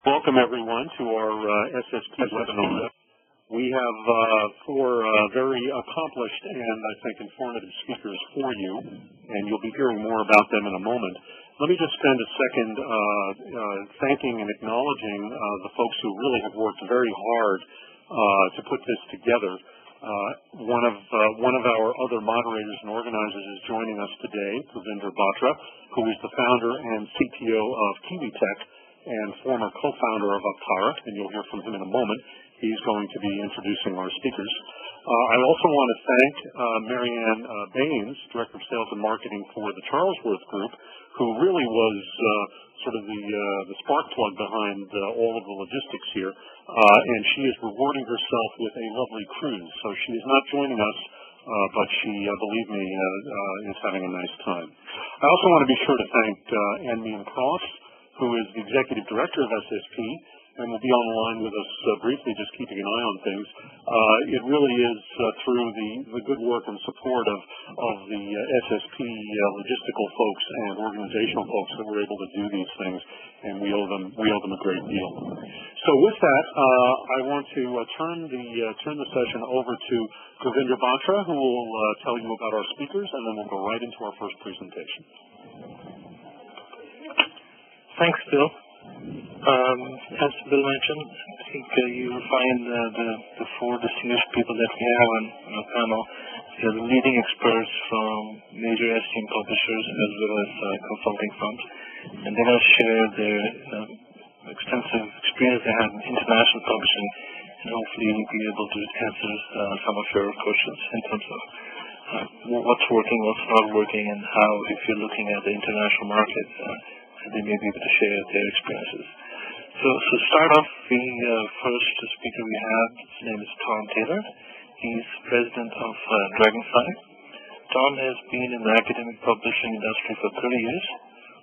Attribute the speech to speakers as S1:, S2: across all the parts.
S1: Welcome, everyone, to our SSP webinar. We have four very accomplished and, I think, informative speakers for you, and you'll be hearing more about them in a moment. Let me just spend a second thanking and acknowledging the folks who really have worked very hard to put this together. One of our other moderators and organizers is joining us today, Govinder Batra, who is the founder and CTO of KiwiTech and former co-founder of Aptara, and you'll hear from him in a moment. He's going to be introducing our speakers. I also want to thank Marianne Baines, Director of Sales and Marketing for the Charlesworth Group, who really was sort of the spark plug behind all of the logistics here, and she is rewarding herself with a lovely cruise. So she is not joining us, but she, believe me, is having a nice time. I also want to be sure to thank Anne Cross, who is the Executive Director of SSP, and will be on the line with us briefly, just keeping an eye on things. It really is through the good work and support of the SSP logistical folks and organizational folks that we're able to do these things, and we owe them a great deal. So with that, I want to turn the session over to Govinder Batra, who will tell you about our speakers, and then we'll go right into our first presentation.
S2: Thanks, Bill. As Bill mentioned, I think you'll find the four distinguished people that we have on our panel. They are the leading experts from major STM publishers as well as consulting firms, and they're going to share their extensive experience they have in international publishing, and hopefully you'll be able to answer some of your questions in terms of what's working, what's not working, and how, if you're looking at the international market, they may be able to share their experiences. So start off, the first speaker we have, his name is Tom Taylor. He's president of Dragonfly. Tom has been in the academic publishing industry for 30 years.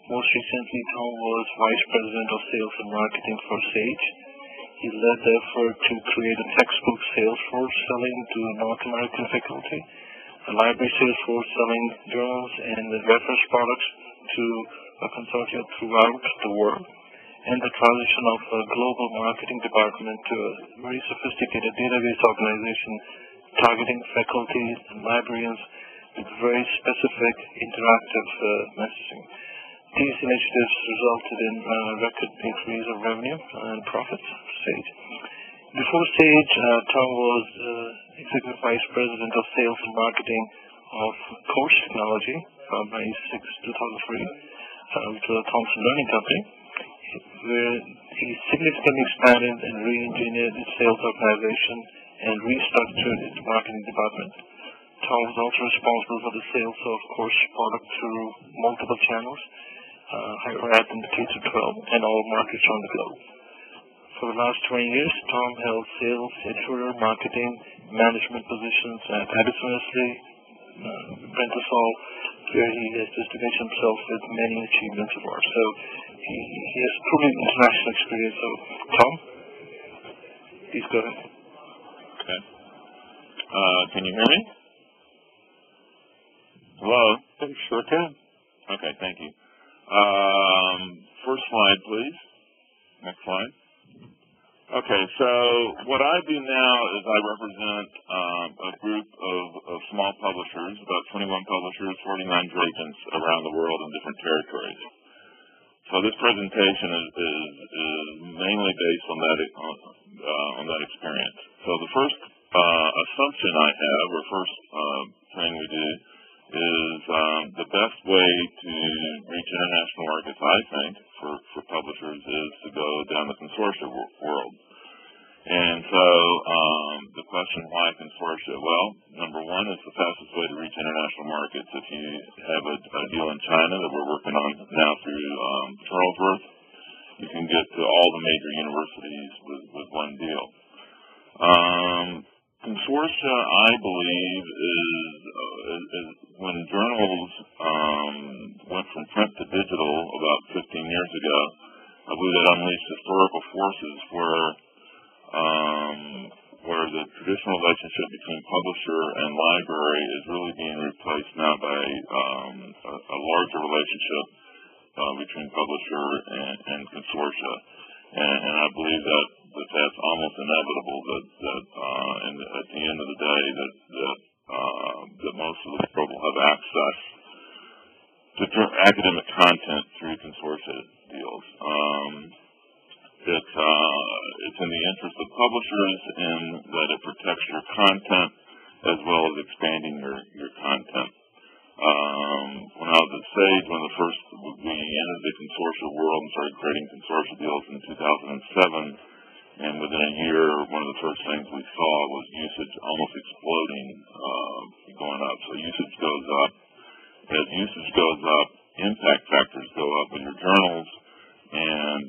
S2: Most recently, Tom was vice president of sales and marketing for Sage. He led the effort to create a textbook sales force selling to North American faculty, a library sales force selling journals and reference products to a consortia throughout the world, and the transition of a global marketing department to a very sophisticated database organization targeting faculties and librarians with very specific interactive messaging. These initiatives resulted in a record increase of revenue and profits for Sage. Before Sage, Tom was executive vice president of sales and marketing of Coach Technology from 2003. Which was a Thomson Learning Company, where he significantly expanded and re-engineered its sales organization and restructured its marketing department. Tom was also responsible for the sales of course product through multiple channels, higher ed and K-12, and all markets around the globe. For the last 20 years, Tom held sales, editorial, marketing, management positions at Addison Wesley, Prentice Hall, where he has distinguished himself with many achievements awards. So he has truly international experience. So, Tom, please go ahead.
S3: Okay. Can you hear me? Hello?
S1: Sure can.
S3: Okay, thank you. First slide, please. Next slide. Okay, so what I do now is I represent a group of small publishers, about 21 publishers, 49 agents around the world in different territories. So this presentation is mainly based on that experience. So the first assumption I have, or first thing we do, is the best way to reach international markets, I think, for publishers is to go down the consortia world. And so the question, why consortia? Well, number one, it's the fastest way to reach international markets. If you have a deal in China that we're working on now through Charlesworth, you can get to all the major universities with one deal. Consortia, I believe, is when journals went from print to digital about 15 years ago. I believe that unleashed historical forces where the traditional relationship between publisher and library is really being replaced now by a larger relationship between publisher and consortia. and I believe that's almost inevitable that at the end of the day that most of the world will have access to academic content through consortia deals. It's in the interest of publishers in that it protects your content as well as expanding your content. When I was at Sage, we entered the consortia world and started creating consortia deals in 2007, and within a year, one of the first things we saw was usage almost exploding, going up. So usage goes up. As usage goes up, impact factors go up in your journals, and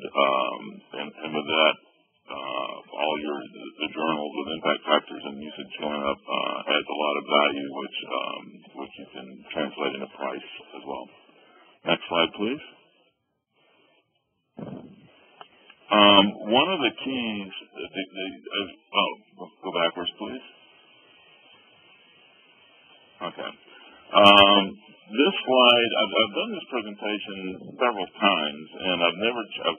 S3: with that, all the journals with impact factors and usage going up adds a lot of value, which you can translate into price as well. Next slide, please. One of the keys, go backwards, please. Okay. This slide, I've done this presentation several times, and I've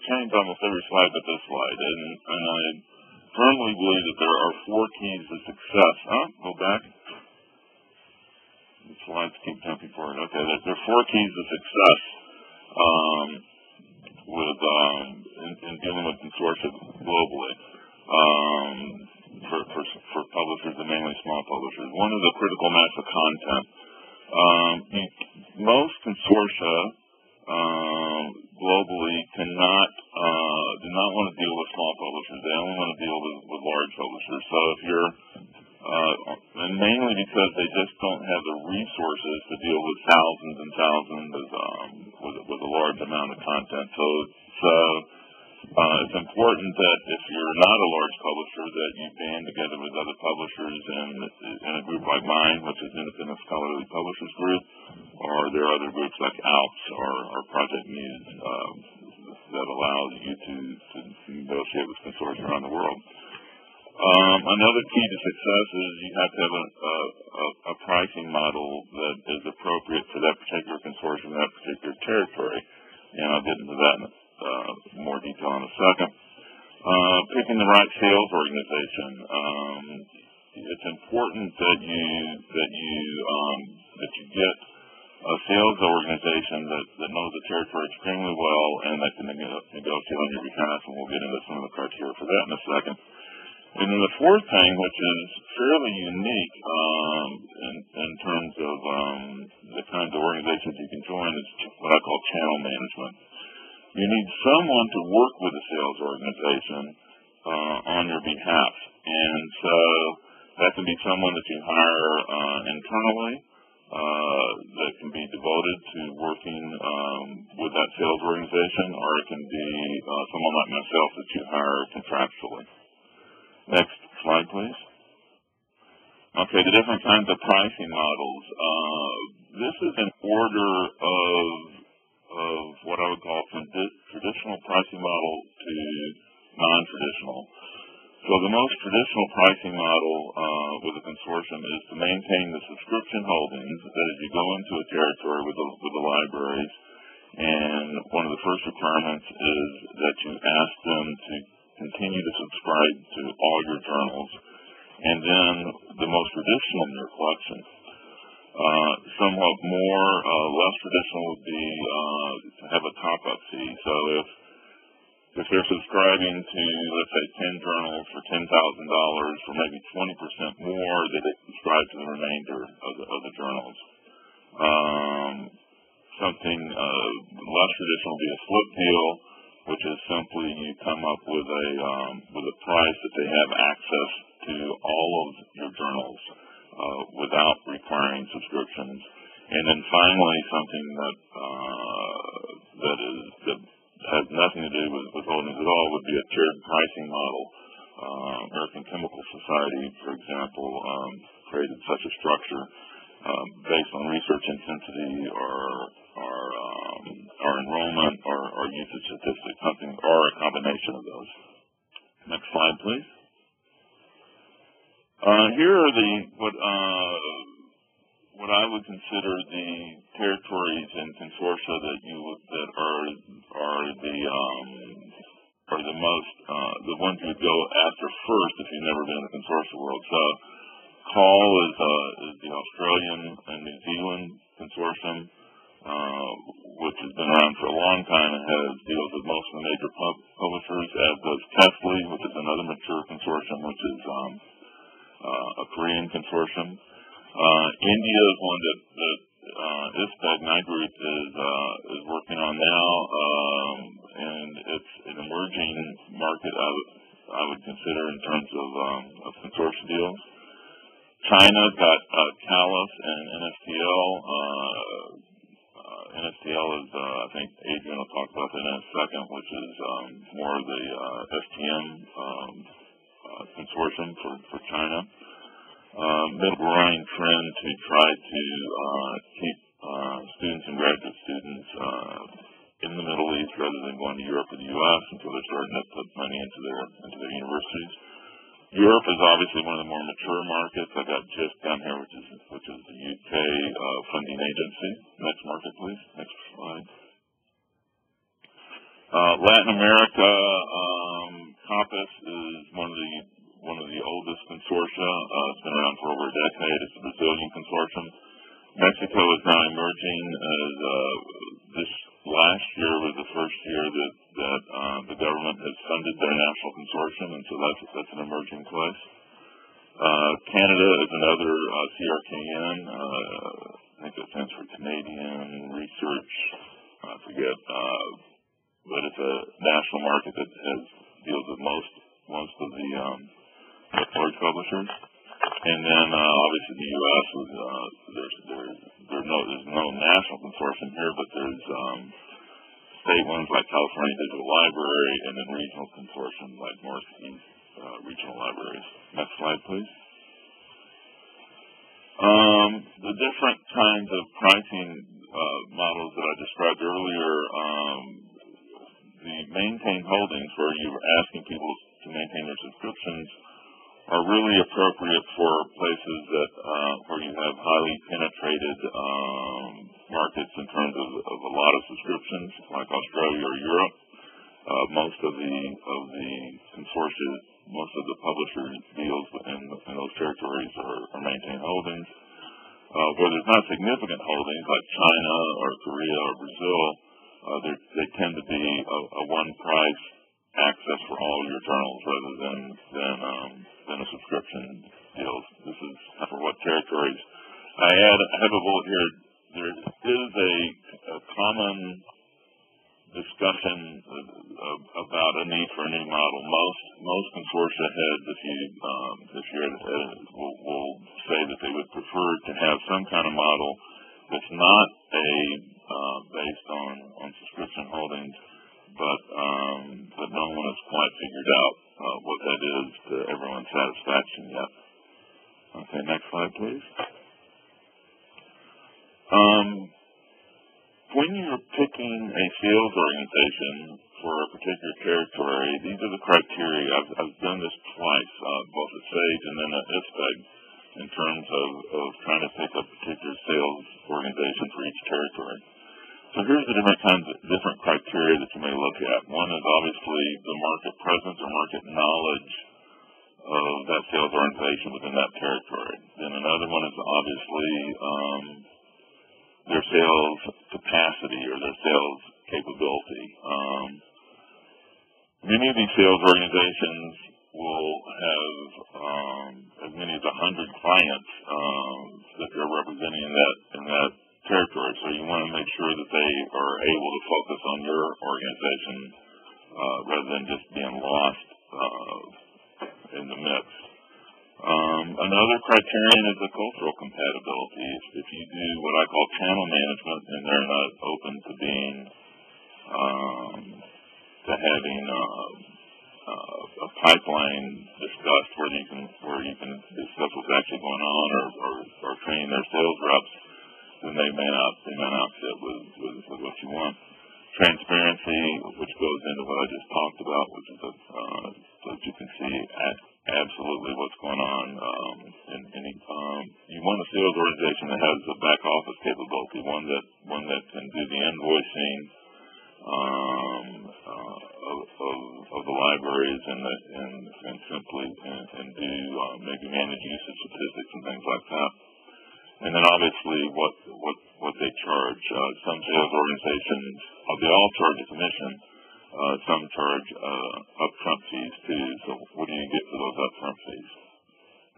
S3: changed almost every slide but this slide, and I firmly believe that there are 4 keys to success. Go back. The slides keep jumping forward. Okay, there are 4 keys to success in dealing with consortia globally for publishers and mainly small publishers. One is a critical mass of content. Most consortia globally do not want to deal with small publishers. They only want to deal with large publishers. So if you're, and mainly because they just don't have the resources to deal with thousands and thousands with a large amount of content. So it's important that if you're not a large publisher, that you band together with other publishers in a group like mine, which is Independent Scholarly Publishers Group, or there are other groups like ALPS or Project Muse that allows you to negotiate with consortia around the world. Another key to success is you have to have a pricing model that is appropriate for that particular consortium, that particular territory, and I'll get into that in more detail in a second. Picking the right sales organization. It's important that you get a sales organization that knows the territory extremely well and that can negotiate on your behalf, and we'll get into some of the criteria for that in a second. And then the 4th thing, which is fairly unique in terms of the kinds of organizations you can join, is what I call channel management. You need someone to work with a sales organization on your behalf. And so that can be someone that you hire internally that can be devoted to working with that sales organization, or it can be someone like myself that you hire contractually. Next slide, please. Okay, the different kinds of pricing models. This is an order of what I would call from traditional pricing model to non-traditional. So the most traditional pricing model with a consortium is to maintain the subscription holdings, that is, you go into a territory with the libraries, and one of the first requirements is that you ask them to continue to subscribe to all your journals, and then the most traditional in your collection. Somewhat more, less traditional would be to have a top-up fee. So if they're subscribing to, let's say, 10 journals for $10,000, for maybe 20% more, they subscribe to the remainder of the journals. Something less traditional would be a flip deal, which is simply you come up with a price that they have access to all of your journals without requiring subscriptions. And then finally, something that has nothing to do with holdings at all would be a tiered pricing model. American Chemical Society, for example, created such a structure based on research intensity or enrollment or usage statistics, something or a combination of those. Next slide, please. Here are what I would consider the territories and consortia that are the are the ones you would go after first if you've never been in the consortia world. So CALL is the Australian and New Zealand consortium, which has been around for a long time and deals with most of the major publishers, as does TESLI, which is another mature consortium, which is a Korean consortium. India is one that ISPEG NIGROUP is working on now, and it's an emerging market I would consider in terms of consortia deals. China's got CALIS and NSTL. NSTL is, I think Adrian will talk about that in a second, which is more of the STM consortium for China. Middle growing trend to try to keep students and graduate students in the Middle East rather than going to Europe or the U.S. until they're starting to put money into their universities. Europe is obviously one of the more mature markets. I've got GIST down here, which is the UK funding agency. Next market, please. Next slide. Latin America, COMPAS is one of the oldest consortia. It's been around for over a decade. It's a Brazilian consortium. Mexico is now emerging as this last year was the first year that the government has funded their national consortium, and so that's an emerging place. Canada is another CRKN. I think that stands for Canadian Research. I forget, but it's a national market that deals with most of the large publishers. And then obviously the U.S. there's no national consortium here, but there's state ones like California Digital Library, and then regional consortiums like Northeast Regional Libraries. Next slide, please. The different kinds of pricing models that I described earlier, the maintained holdings, where you're asking people to maintain their subscriptions, are really appropriate for places that where you have highly penetrated markets in terms of a lot of subscriptions, like Australia or Europe. Most of the consortia, most of the publisher deals in those territories are maintained holdings. Where there's not significant holdings, like China or Korea or Brazil, they tend to be a one price access for all your journals rather than a subscription deal. This is for what territories. I have a bullet here. There is a common discussion about a need for a new model. Most consortia heads, this year, will say that they would prefer to have some kind of model that's not based on subscription holdings, but no one has quite figured out what that is to everyone's satisfaction yet. Okay, next slide, please. When you're picking a sales organization for a particular territory, these are the criteria. I've done this twice, both at SAGE and then at ISPEG, in terms of trying to pick a particular sales organization for each territory. So here's the different criteria that you may look at. One is obviously the market presence or market knowledge of that sales organization within that territory. Then another one is obviously their sales capacity or their sales capability. Many of these sales organizations will have as many as 100 clients that they're representing in that territory. So you want to make sure that they are able to focus on your organization rather than just being lost in the mix. Another criterion is the cultural compatibility. If you do what I call channel management and they're not open to being to having a pipeline discussed where you can discuss what's actually going on or training their sales reps, then they may not fit with what you want. Transparency, which goes into what I just talked about, which is so that you can see absolutely what's going on. You want a sales organization that has a back office capability, one that can do the invoicing of and simply and do maybe manage usage statistics and things like that. And then obviously what they charge. Some sales organizations, they all charge a commission. Some charge upfront fees too. So what do you get for those upfront fees?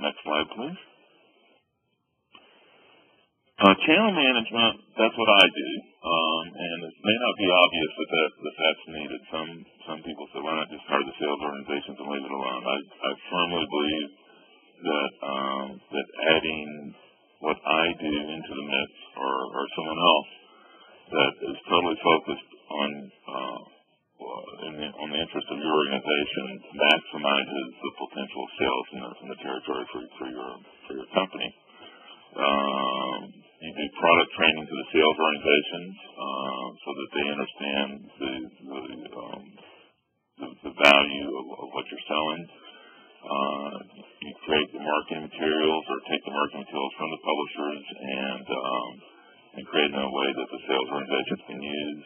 S3: Next slide, please. Channel management, that's what I do. And it may not be obvious that that's needed. Some people say, why not just hire the sales organizations and leave it alone? I firmly believe that adding what I do into the mix or someone else that is totally focused on the interest of your organization maximizes the potential sales in the territory for your company. You do product training to the sales organizations so that they understand the value of what you're selling. You create the marketing materials or take the marketing materials from the publishers and create it in a way that the sales organizations can use.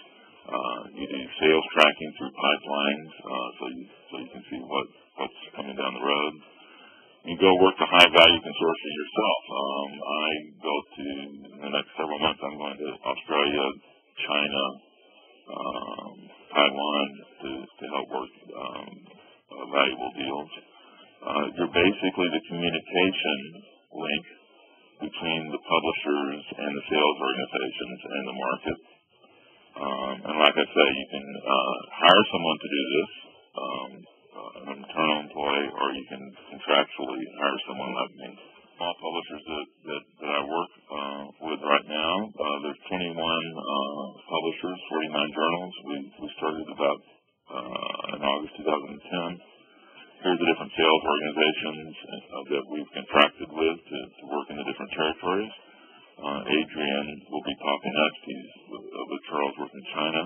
S3: You do sales tracking through pipelines so you can see what's coming down the road. You go work the high-value consortia yourself. I go to, in the next several months, I'm going to Australia, China, Taiwan to help work valuable deals. You're basically the communication link between the publishers and the sales organizations and the market. And like I say, you can hire someone to do this, an internal employee, or you can contractually hire someone like me. Small publishers that I work with right now, there's 21 publishers, 49 journals. We started about in August 2010. Here's the different sales organizations that we've contracted with to work in the different territories. Adrian will be talking next. He's with Charlesworth in China.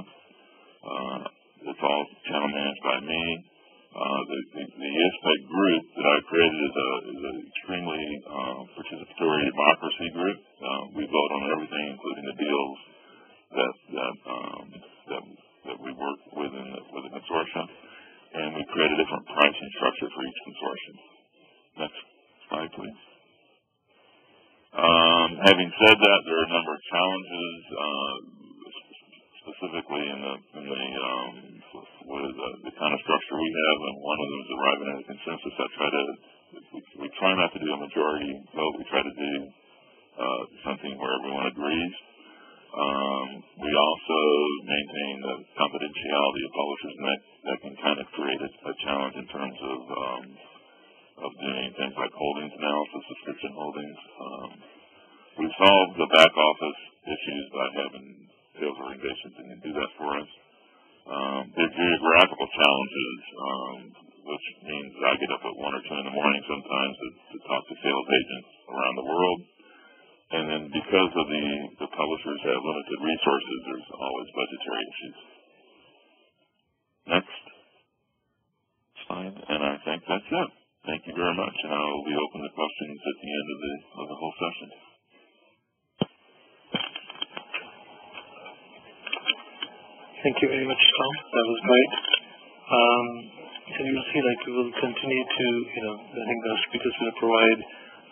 S3: It's all channel managed by me. The ISPEC group that I created is an extremely participatory democracy group. We vote on everything, including the deals that we work with with the consortium, and we create a different pricing structure for each consortium. Next slide, please. Having said that, there are a number of challenges, specifically in the kind of structure we have, and one of them is arriving at a consensus. We try not to do a majority vote. We try to do something where everyone agrees. We also maintain the confidentiality of publishers, and that can kind of create a challenge in terms of doing things like holdings analysis, subscription holdings. We've solved the back office issues by having sales organizations that can do that for us. There are geographical challenges, which means I get up at 1 or 2 in the morning sometimes to talk to sales agents around the world. And then because of the publishers have limited resources, there's always budgetary issues. Next slide, and I think that's it. Thank you very much, and I will be open to questions at the end of the whole session.
S2: Thank you very much, Tom. That was great. And you'll see, we will continue to, I think the speakers will provide.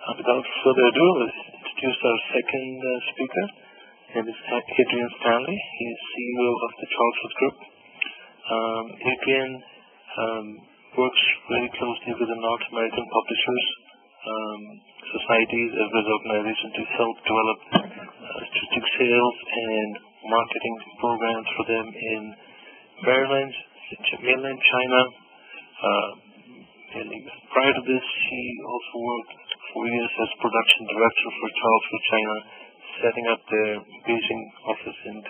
S2: Without further ado, let's introduce our second speaker. His name is Adrian Stanley. He is CEO of the Charlesworth Group. Adrian works very closely with the North American publishers, societies, as well as organizations to help develop strategic sales and marketing programs for them in mainland China. And prior to this, he also worked 4 years as production director for Charlesworth, China, setting up their Beijing office in 2000.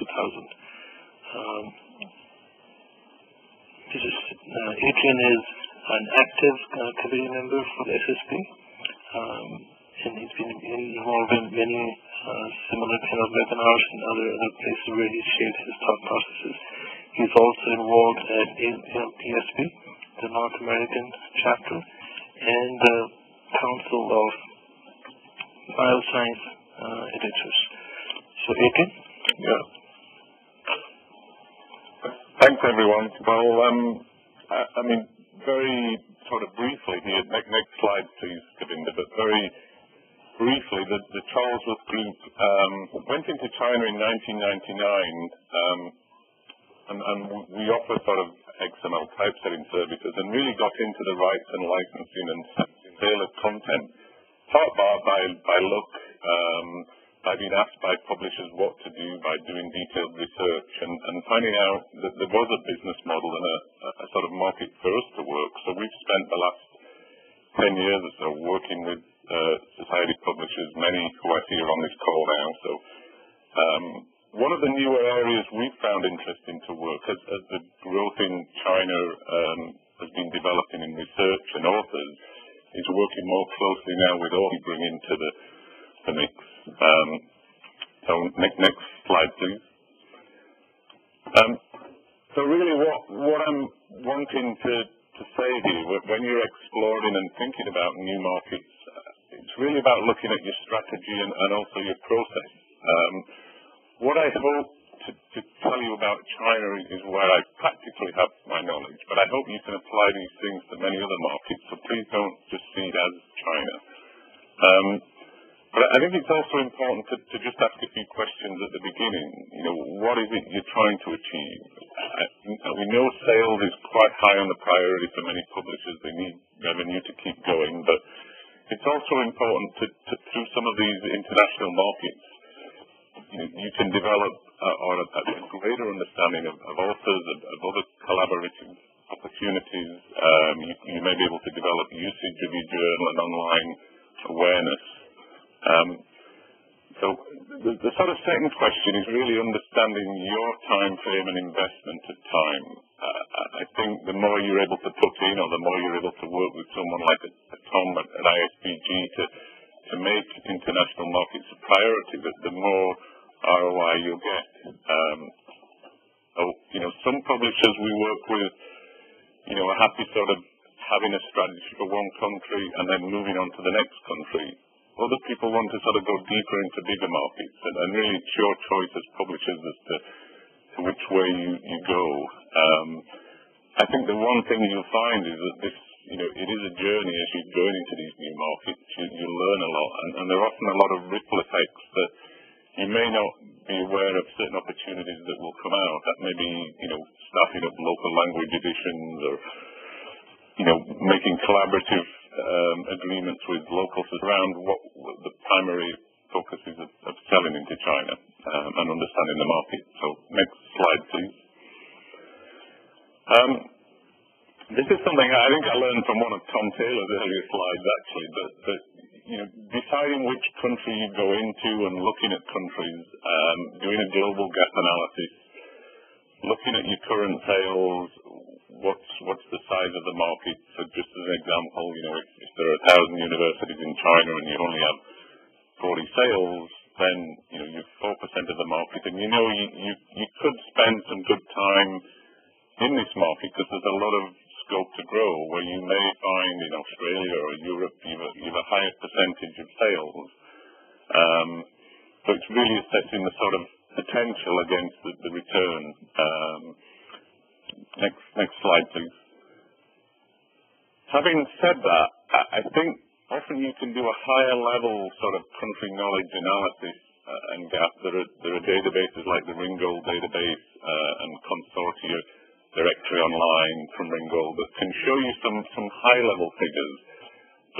S2: Adrian is an active committee member for the SSP, and he's been involved in many similar kind of webinars and other places where he shared his thought processes. He's also involved at PSP, the North American chapter, and the Council of Bioscience Editors. So, Adrian?
S4: Yeah. Thanks, everyone. Well, very sort of briefly here, next slide please, Govinda, but very briefly, the Charlesworth Group went into China in 1999, and we offer sort of XML typesetting services and really got into the rights and licensing and sale of content, part by luck, by being asked by publishers what to do, by doing detailed research, and finding out that there was a business model and a sort of market for us to work. So we've spent the last 10 years or so working with society publishers, many who I see are on this call now. So one of the newer areas we've found interesting to work as the growth in China has been developing in research and authors is working more closely now with all we bring into the mix. So next slide, please. So really what I'm wanting to say here, when you're exploring and thinking about new markets, it's really about looking at your strategy and also your process. What I hope to tell you about China is where I practically have my knowledge, but I hope you can apply these things to many other markets, so please don't just see it as China. But I think it's also important to just ask a few questions at the beginning. You know, what is it you're trying to achieve? We know sales is quite high on the priority for many publishers. They need revenue to keep going, but it's also important to through some of these international markets, you can develop a greater understanding of authors, of other collaborative opportunities. You may be able to develop usage of your journal and online awareness. So the sort of second question is really understanding your time frame and investment of time. I think the more you're able to put in, or the more you're able to work with someone like a Tom at ISBG to make international markets a priority, the more ROI you'll get. So, some publishers we work with, are happy sort of having a strategy for one country and then moving on to the next country. Other people want to sort of go deeper into bigger markets, and really it's your choice as publishers as to which way you go. I think the one thing you'll find is that this, it is a journey as you're going into these new markets. You learn a lot, and there are often a lot of ripple effects that you may not be aware of, certain opportunities that will come out. That may be, starting up local language editions, or, making collaborative agreements with locals around what the primary focus is of selling into China and understanding the market. So next slide, please. This is something I think I learned from one of Tom Taylor's earlier slides, actually, that deciding which country you go into and looking at countries, doing a global gap analysis, looking at your current sales, what's the size of the market. So just as an example, if there are 1,000 universities in China and you only have 40 sales, then you're 4% of the market, and you could spend some good time in this market because there's a lot of scope to grow, where you may find in Australia or Europe you have a higher percentage of sales. So it's really assessing the sort of potential against the return. Next slide, please. Having said that, I think often you can do a higher level sort of country knowledge analysis and gap. There are databases like the Ringgold database and Consortia directory online from Ringgold that can show you some high level figures.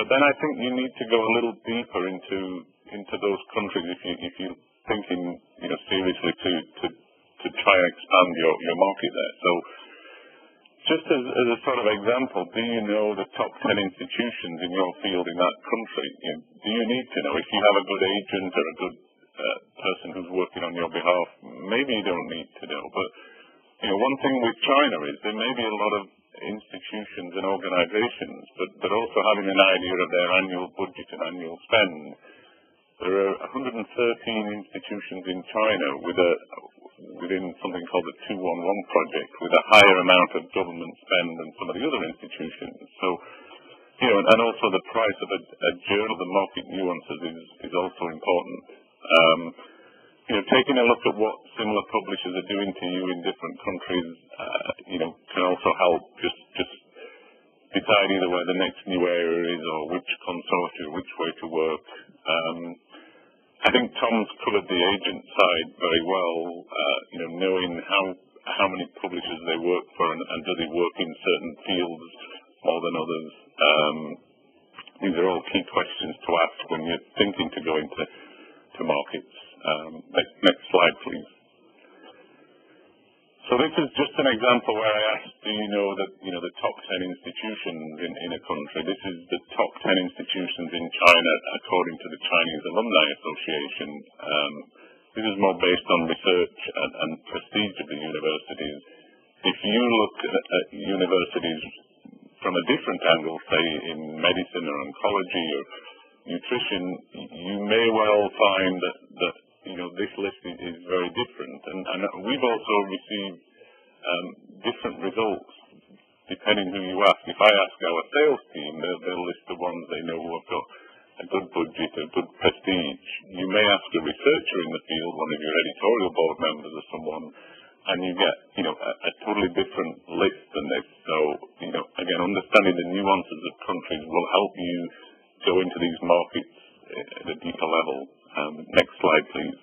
S4: But then I think you need to go a little deeper into those countries if you're thinking seriously to try and expand your market there. So just as a sort of example, do you know the top 10 institutions in your field in that country? Do you need to know? If you have a good agent or a good person who's working on your behalf, maybe you don't need to know. But one thing with China is there may be a lot of institutions and organizations, but also having an idea of their annual budget and annual spend. There are 113 institutions in China within something called the 211 project, with a higher amount of government spend than some of the other institutions. So, and also the price of a journal, the market nuances is also important. Taking a look at what similar publishers are doing to you in different countries, can also help just decide either where the next new area is or which consortia, which way to work. I think Tom's covered the agent side very well, knowing how many publishers they work for and do they work in certain fields more than others. These are all key questions to ask when you're thinking to go into markets. Next slide, please. So this is just an example where I asked, do you know that the top 10 institutions in a country? This is the top 10 institutions in China according to the Chinese Alumni Association. This is more based on research and prestige of the universities. If you look at universities from a different angle, say in medicine or oncology or nutrition, you may well find that this list is very different. And we've also received different results depending who you ask. If I ask our sales team, they'll list the ones they know who have got a good budget, a good prestige. You may ask a researcher in the field, one of your editorial board members or someone, and you get, a totally different list than this. So, again, understanding the nuances of countries will help you go into these markets at a deeper level. Next slide, please.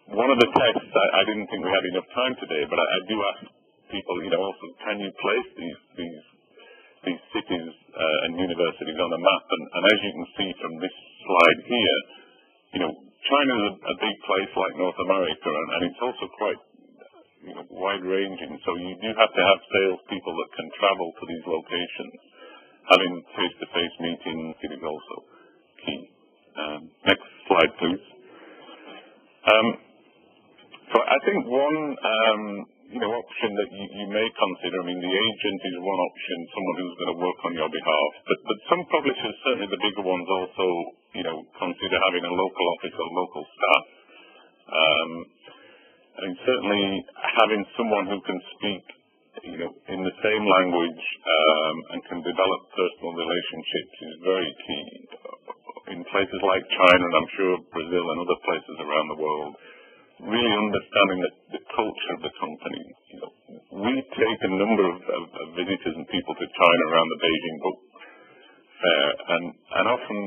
S4: One of the tests, I didn't think we had enough time today, but I do ask people, also, can you place these cities and universities on a map? And as you can see from this slide here, China's a big place like North America, and it's also quite wide-ranging. So you do have to have salespeople that can travel to these locations. Having face-to-face meetings is also key. Next slide, please. So I think one option that you may consider, the agent is one option, someone who's going to work on your behalf, but some publishers, certainly the bigger ones, also consider having a local office or local staff. Certainly having someone who can speak in the same language and can develop personal relationships is very key. In places like China, and I'm sure Brazil and other places around the world, really understanding the culture of the company. We take a number of visitors and people to China around the Beijing Book Fair, and often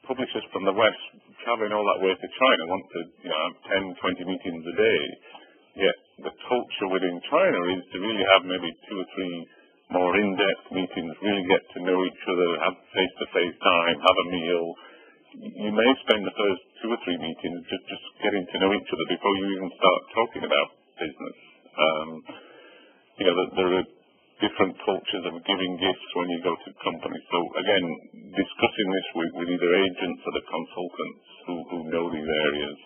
S4: publishers from the West traveling all that way to China want to have 10, 20 meetings a day. Yet the culture within China is to really have maybe 2 or 3 more in-depth meetings, really get to know each other, have face-to-face time, have a meal. You may spend the first 2 or 3 meetings just getting to know each other before you even start talking about business. There are different cultures of giving gifts when you go to companies. So again, discussing this with either agents or the consultants who know these areas.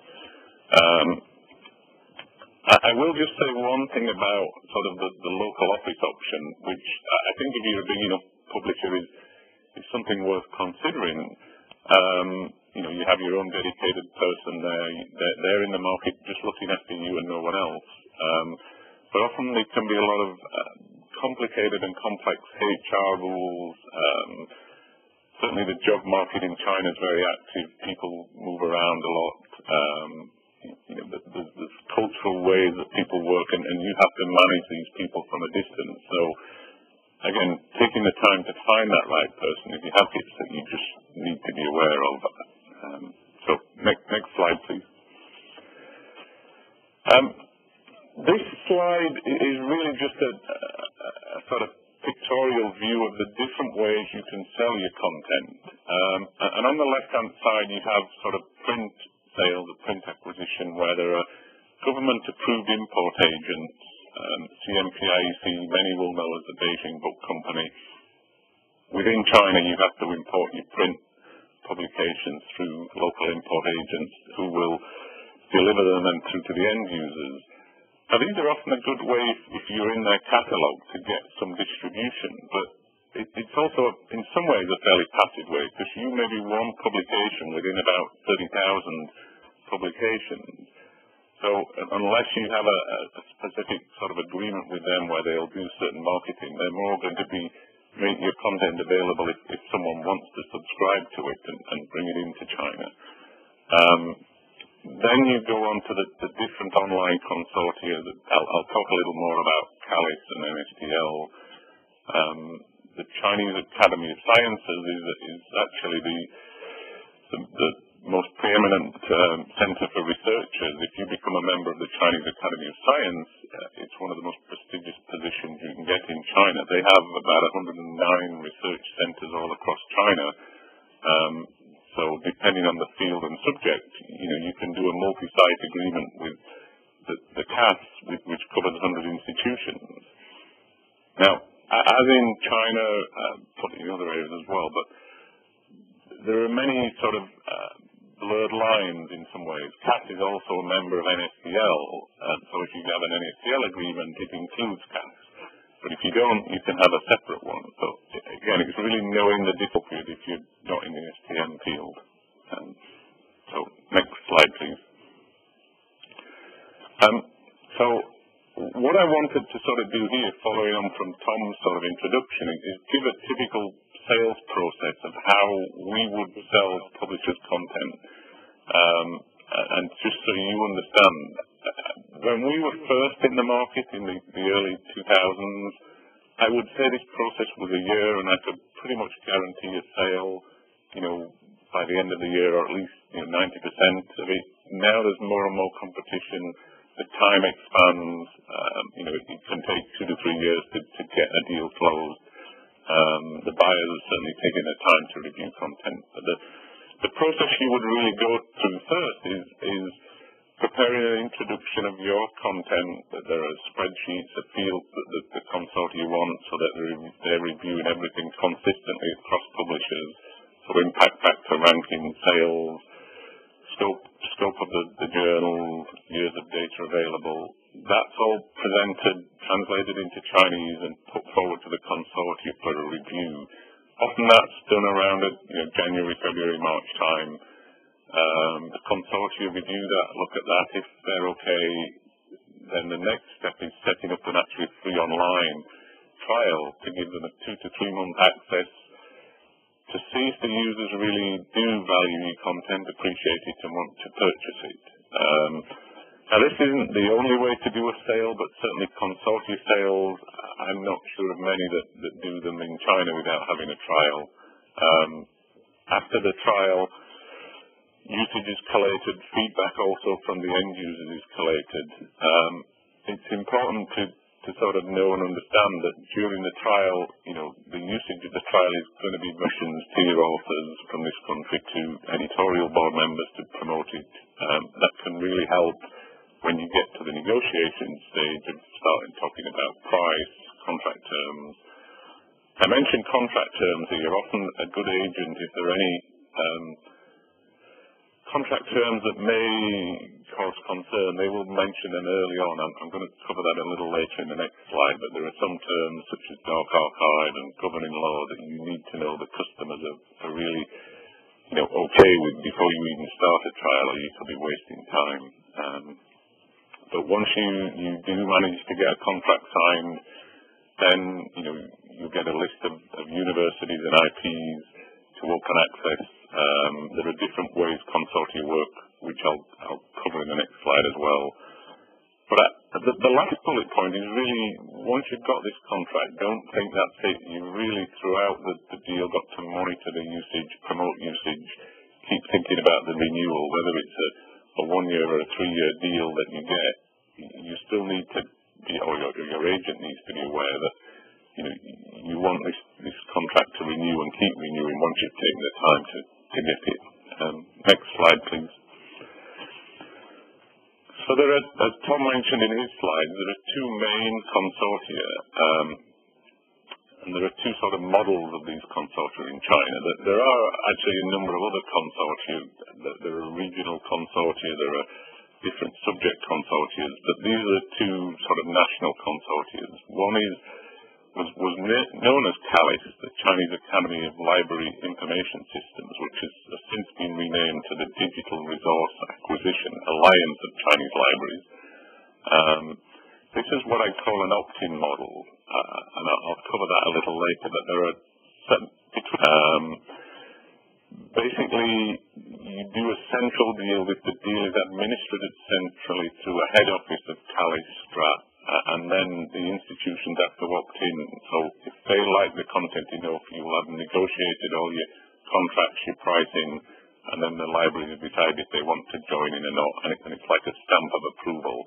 S4: I will just say one thing about sort of the local office option, which I think if you're a big enough publisher is something worth considering. You have your own dedicated person there. They're in the market just looking after you and no one else. But often there can be a lot of complicated and complex HR rules. Certainly the job market in China is very active. People move around a lot. There's cultural ways that people work, and you have to manage these people from a distance. So, again, taking the time to find that right person, if you have tips that you just need to be aware of. So, next slide, please. This slide is really just a sort of pictorial view of the different ways you can sell your content. And on the left-hand side, you have sort of print sales, a print acquisition, where there are government-approved import agents, CMPIEC, many will know as the Beijing Book Company. Within China, you have to import your print publications through local import agents who will deliver them and through to the end users. Now, these are often a good way if you're in their catalogue to get some distribution, but it's also, in some ways, a fairly passive way, because you may be one publication within about 30,000 publications. So unless you have a specific sort of agreement with them where they'll do certain marketing, they're more going to be making your content available if someone wants to subscribe to it and bring it into China. Then you go on to the different online consortia. I'll talk a little more about CALIS and NSTL. The Chinese Academy of Sciences is actually the most preeminent center for researchers. If you become a member of the Chinese Academy of Science, it's one of the most prestigious positions you can get in China. They have about 109 research centers all across China. So depending on the field and subject, you can do a multi-site agreement with the CAS, which covers 100 institutions. Now, as in China, probably in other areas as well, but there are many sort of blurred lines in some ways. CAS is also a member of NSCL, so if you have an NSCL agreement, it includes CAS. But if you don't, you can have a separate one. So again, it's really knowing the difficulty if you're not in the STM field. So next slide, please. So what I wanted to sort of do here, following on from Tom's sort of introduction, is give a typical sales process of how we would sell publishers' content. And just so you understand, when we were first in the market in the early 2000s, I would say this process was a year, and I could pretty much guarantee a sale, by the end of the year, or at least 90% of it. Now there's more and more competition. The time expands. It can take 2 to 3 years to get a deal closed. The buyers are certainly taking their time to review content. But the process you would really go through first is preparing an introduction of your content. That there are spreadsheets, a field that the consortia wants, so that they're reviewing everything consistently across publishers. So impact factor, ranking, sales, scope of the journal, years of data available. That's all presented, translated into Chinese, and put forward to the consortia for a review. Often that's done around January, February, March time. The consortia review that, look at that. If they're okay, then the next step is setting up an actually free online trial to give them a 2 to 3 month access to see if the users really do value your content, appreciate it, and want to purchase it. Now, this isn't the only way to do a sale, but certainly consortia sales, I'm not sure of many that do them in China without having a trial. After the trial, usage is collated, feedback also from the end users is collated. It's important to sort of know and understand that during the trial, the usage of the trial is going to be missions to your authors from this country to editorial board members to promote it. That can really help when you get to the negotiation stage of starting talking about price, contract terms. I mentioned contract terms here. Often a good agent, if there are any contract terms that may cause concern, they will mention them early on. I'm going to cover that a little later in the next slide, but there are some terms such as dark archive and governing law that you need to know the customers are really okay with before you even start a trial, or you could be wasting time. But once you do manage to get a contract signed, then you'll get a list of universities and IPs to open access. There are different ways consortia work, which I'll cover in the next slide as well. But the last bullet point is really, once you've got this contract, don't think that's it. You really, throughout the deal, got to monitor the usage, promote usage, keep thinking about the renewal, whether it's a 1 year or a 3 year deal that you get. You still need to be, or your agent needs to be aware that you want this contract to renew and keep renewing once you've taken the time to get it. Next slide, please. So there are, as Tom mentioned in his slides, there are 2 main consortia, and there are 2 sort of models of these consortia in China. There are actually a number of other consortia. There are regional consortia, there are different subject consortia, but these are 2 sort of national consortia. One was known as CALIS, the Chinese Academy of Library Information Systems, which has since been renamed to the Digital Resource Acquisition Alliance of Chinese Libraries. This is what I call an opt-in model, and I'll cover that a little later, but there are basically, you do a central deal. If the deal is administered centrally through a head office of CALIS Strat, and then the institutions have to opt in. So if they like the content enough, you will have negotiated all your contracts, your pricing, and then the library will decide if they want to join in or not, and it's like a stamp of approval.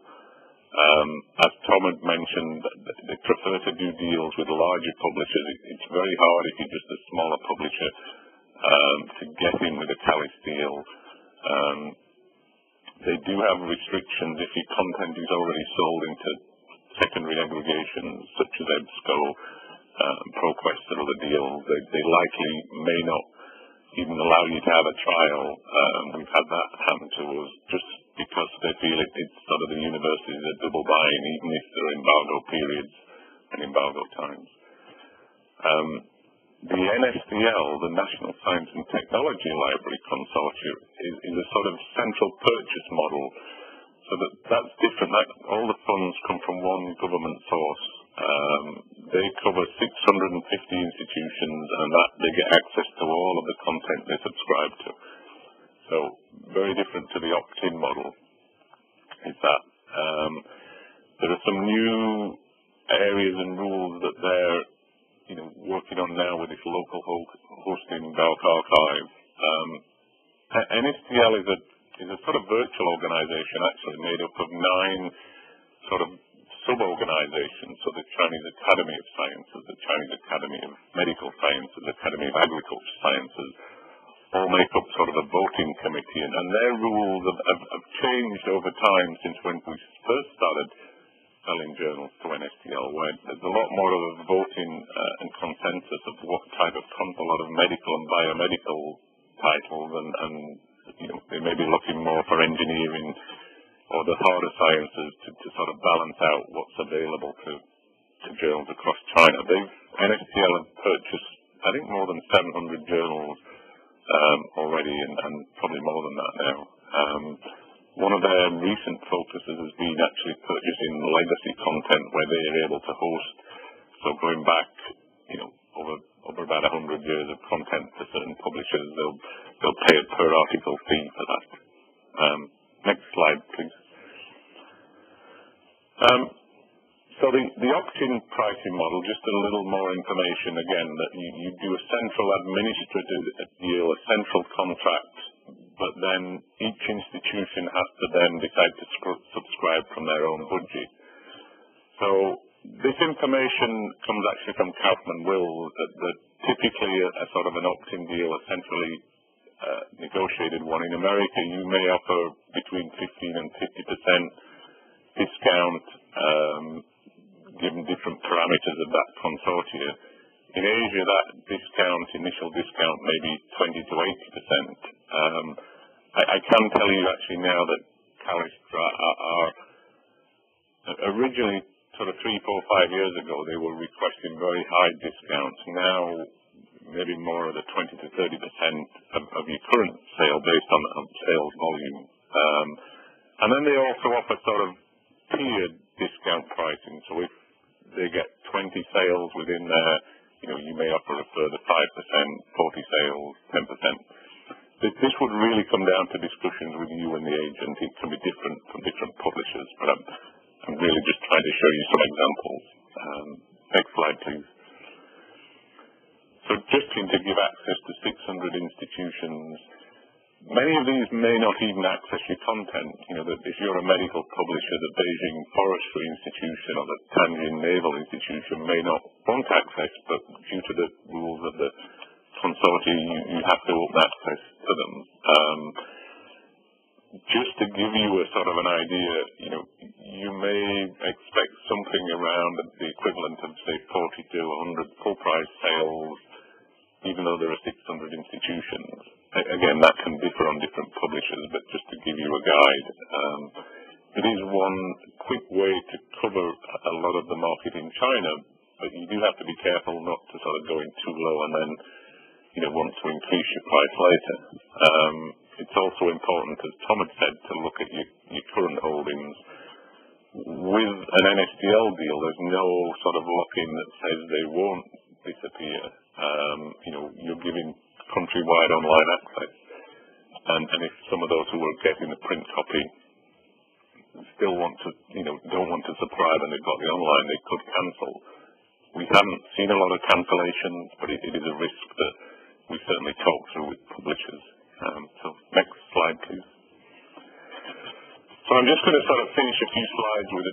S4: As Tom had mentioned, they prefer to do deals with larger publishers. It's very hard if you're just a smaller publisher to get in with a Callis deal. They do have restrictions if your content is already sold into secondary aggregations such as EBSCO, ProQuest and other deals. They likely may not even allow you to have a trial. We've had that happen to us just because they feel it's sort of the universities are double buying even if there are embargo periods and embargo times. The NSTL, the National Science and Technology Library Consortia, is a sort of central purchase model. So that's different. All the funds come from one government source. They cover 650 institutions, and they get access to all of the content they subscribe to. So very different to the opt-in model is that. There are some new areas and rules that they're working on now with this local hosting bulk archive. NSTL is a sort of virtual organization actually made up of 9 sort of sub-organizations. So the Chinese Academy of Sciences, the Chinese Academy of Medical Sciences, the Academy of Agriculture Sciences, all make up sort of a voting committee. And their rules have changed over time since when we first started selling journals to NSTL, where there's a lot more of a voting and consensus of what type of a lot of medical and biomedical titles, and they may be looking more for engineering or the harder sciences to sort of balance out what's available to journals across China. NSTL have purchased, I think, more than 700 journals already, and probably more than that now. One of their recent focuses has been actually purchasing legacy content where they are able to host. So going back, over about 100 years of content for certain publishers, they'll pay a per article fee for that. Next slide, please. So the opt-in pricing model, just a little more information again, that you do a central administrative deal, a central contract, but then each institution has to then decide to subscribe from their own budget. So this information comes actually from Kaufman Wills, that typically a sort of an opt-in deal, a centrally negotiated one. In America, you may offer between 15 and 50% discount, given different parameters of that consortia. In Asia, that initial discount may be 20 to 80%. I can tell you actually now that Callis are originally sort of 3, 4, 5 years ago, they were requesting very high discounts. Now, maybe more of the 20 to 30% of your current sale based on sales volume. And then they also offer sort of tiered discount pricing. So if they get 20 sales within there, you may offer a further 5%, 40 sales, 10%. This would really come down to discussions with you and the agent. It can be different from different publishers, but I'm really just trying to show you some examples. Next slide, please. So just to give access to 600 institutions. Many of these may not even access your content. If you're a medical publisher, the Beijing Forestry Institution or the Tianjin Naval Institution may not want access, but due to the rules of the consortia, you have to open access to them. Just to give you a sort of an idea, you may expect something around the equivalent of, say, 40 to 100 full price sales, even though there are 600 institutions. Again, that can differ on different publishers, but just to give you a guide. It is one quick way to cover a lot of the market in China, but you do have to be careful not to sort of go in too low and then, want to increase your price later. It's also important, as Tom had said, to look at your current holdings. With an NSTL deal, there's no sort of lock-in that says they won't disappear. You're giving countrywide online access. And if some of those who are getting the print copy still want to, don't want to subscribe and they've got the online, they could cancel. We haven't seen a lot of cancellations, but it is a risk that we certainly talk through with publishers. So next slide, please. So I'm just going to sort of finish a few slides with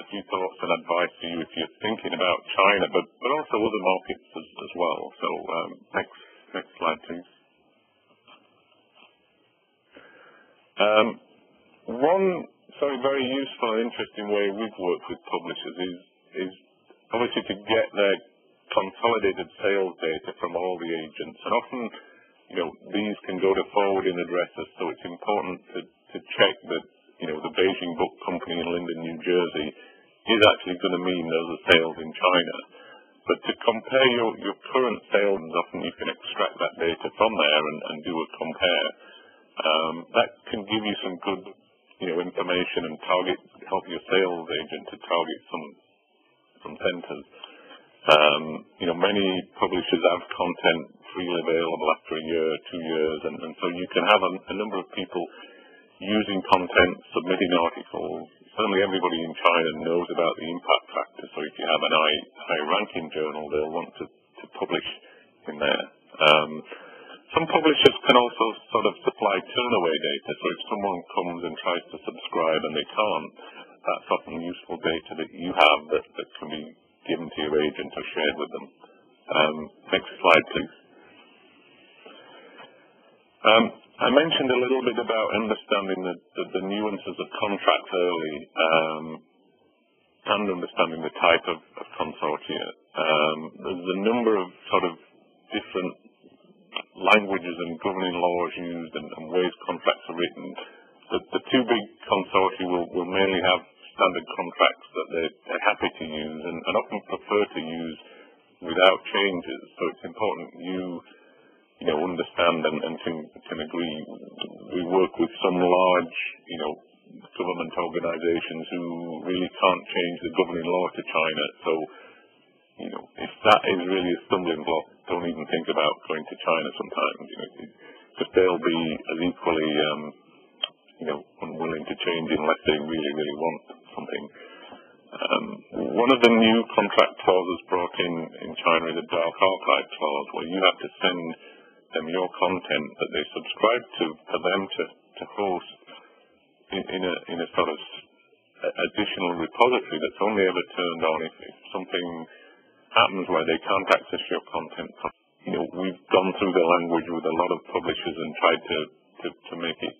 S4: a few thoughts and advice for you if you're thinking about China, but also other markets as well. So next slide, please. One very useful and interesting way we've worked with publishers is obviously to get their consolidated sales data from all the agents, and often these can go to forwarding addresses, so it's important to check that the Beijing Book Company in Linden, New Jersey is actually going to mean those are sales in China. But to compare your current sales, often you can extract that data from there and do a compare. That can give you some good information and help your sales agent to target some centers. Many publishers have content freely available after a year, 2 years, and so you can have a number of people using content, submitting articles. Certainly everybody in China knows about the impact factor, so if you have an high-ranking journal, they'll want to publish in there. Some publishers can also sort of supply turnaway data, so if someone comes and tries to subscribe and they can't, that's often useful data that you have that can be given to your agent or shared with them. Next slide, please. I mentioned a little bit about understanding the nuances of contracts early and understanding the type of consortia. There's a number of sort of different languages and governing laws used and ways contracts are written. The two big consortia will mainly have standard contracts that they're happy to use and often prefer to use without changes. So it's important you understand and can agree. We work with some large, government organizations who really can't change the governing law to China. So, if that is really a stumbling block, don't even think about going to China sometimes, because they'll be as equally, unwilling to change unless they really, really want something. One of the new contract clauses brought in China is a dark archive clause where you have to send them your content that they subscribe to for them to host in a sort of additional repository that's only ever turned on if something happens where they can't access your content. We've gone through the language with a lot of publishers and tried to make it.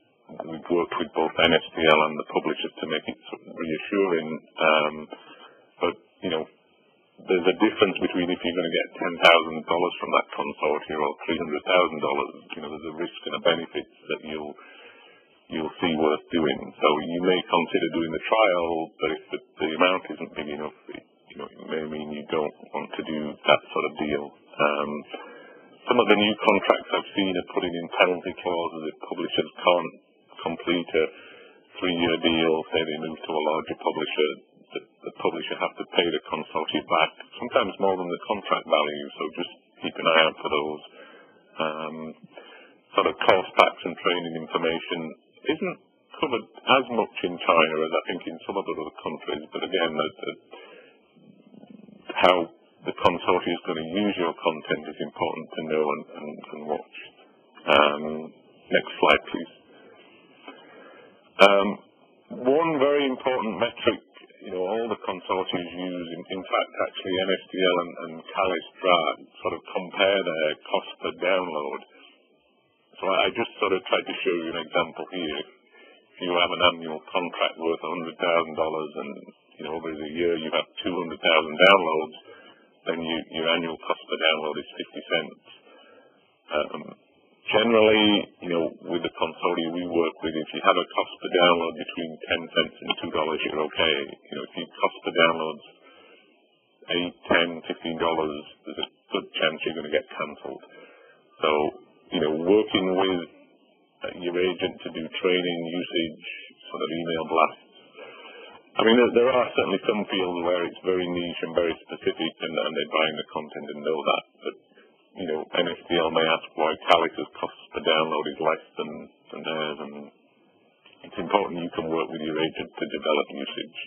S4: We've worked with both NSPL and the publishers to make it sort of reassuring. But there's a difference between if you're going to get $10,000 from that consortium or $300,000. There's a risk and a benefit that you'll see worth doing. So you may consider doing the trial, but if the amount isn't big enough, it may mean you don't want to do that sort of deal. Some of the new contracts I've seen are putting in penalty clauses if publishers can't complete a 3-year deal, say they move to a larger publisher, the publisher has to pay the consortium back, sometimes more than the contract value, so just keep an eye out for those. Sort of course packs and training information isn't covered as much in China as I think in some of the other countries, but again, how the consortium is going to use your content is important to know and watch. Next slide, please. One very important metric, all the consortiums use, in fact, actually NSDL and Calis Drag sort of compare their cost per download. So I just sort of tried to show you an example here. If you have an annual contract worth $100,000 and over the year you have 200,000 downloads, then your annual cost per download is 50 cents. Generally, with the consortium we work with, if you have a cost per download between 10 cents and $2, you're okay. If your cost per download's $8, $10, $15, there's a good chance you're going to get cancelled. So, working with your agent to do training, usage, sort of email blasts. I mean, there are certainly some fields where it's very niche and very specific, and they're buying the content and know that. But NSDL may ask why Calis's cost per download is less than theirs, and it's important you can work with your agent to develop usage.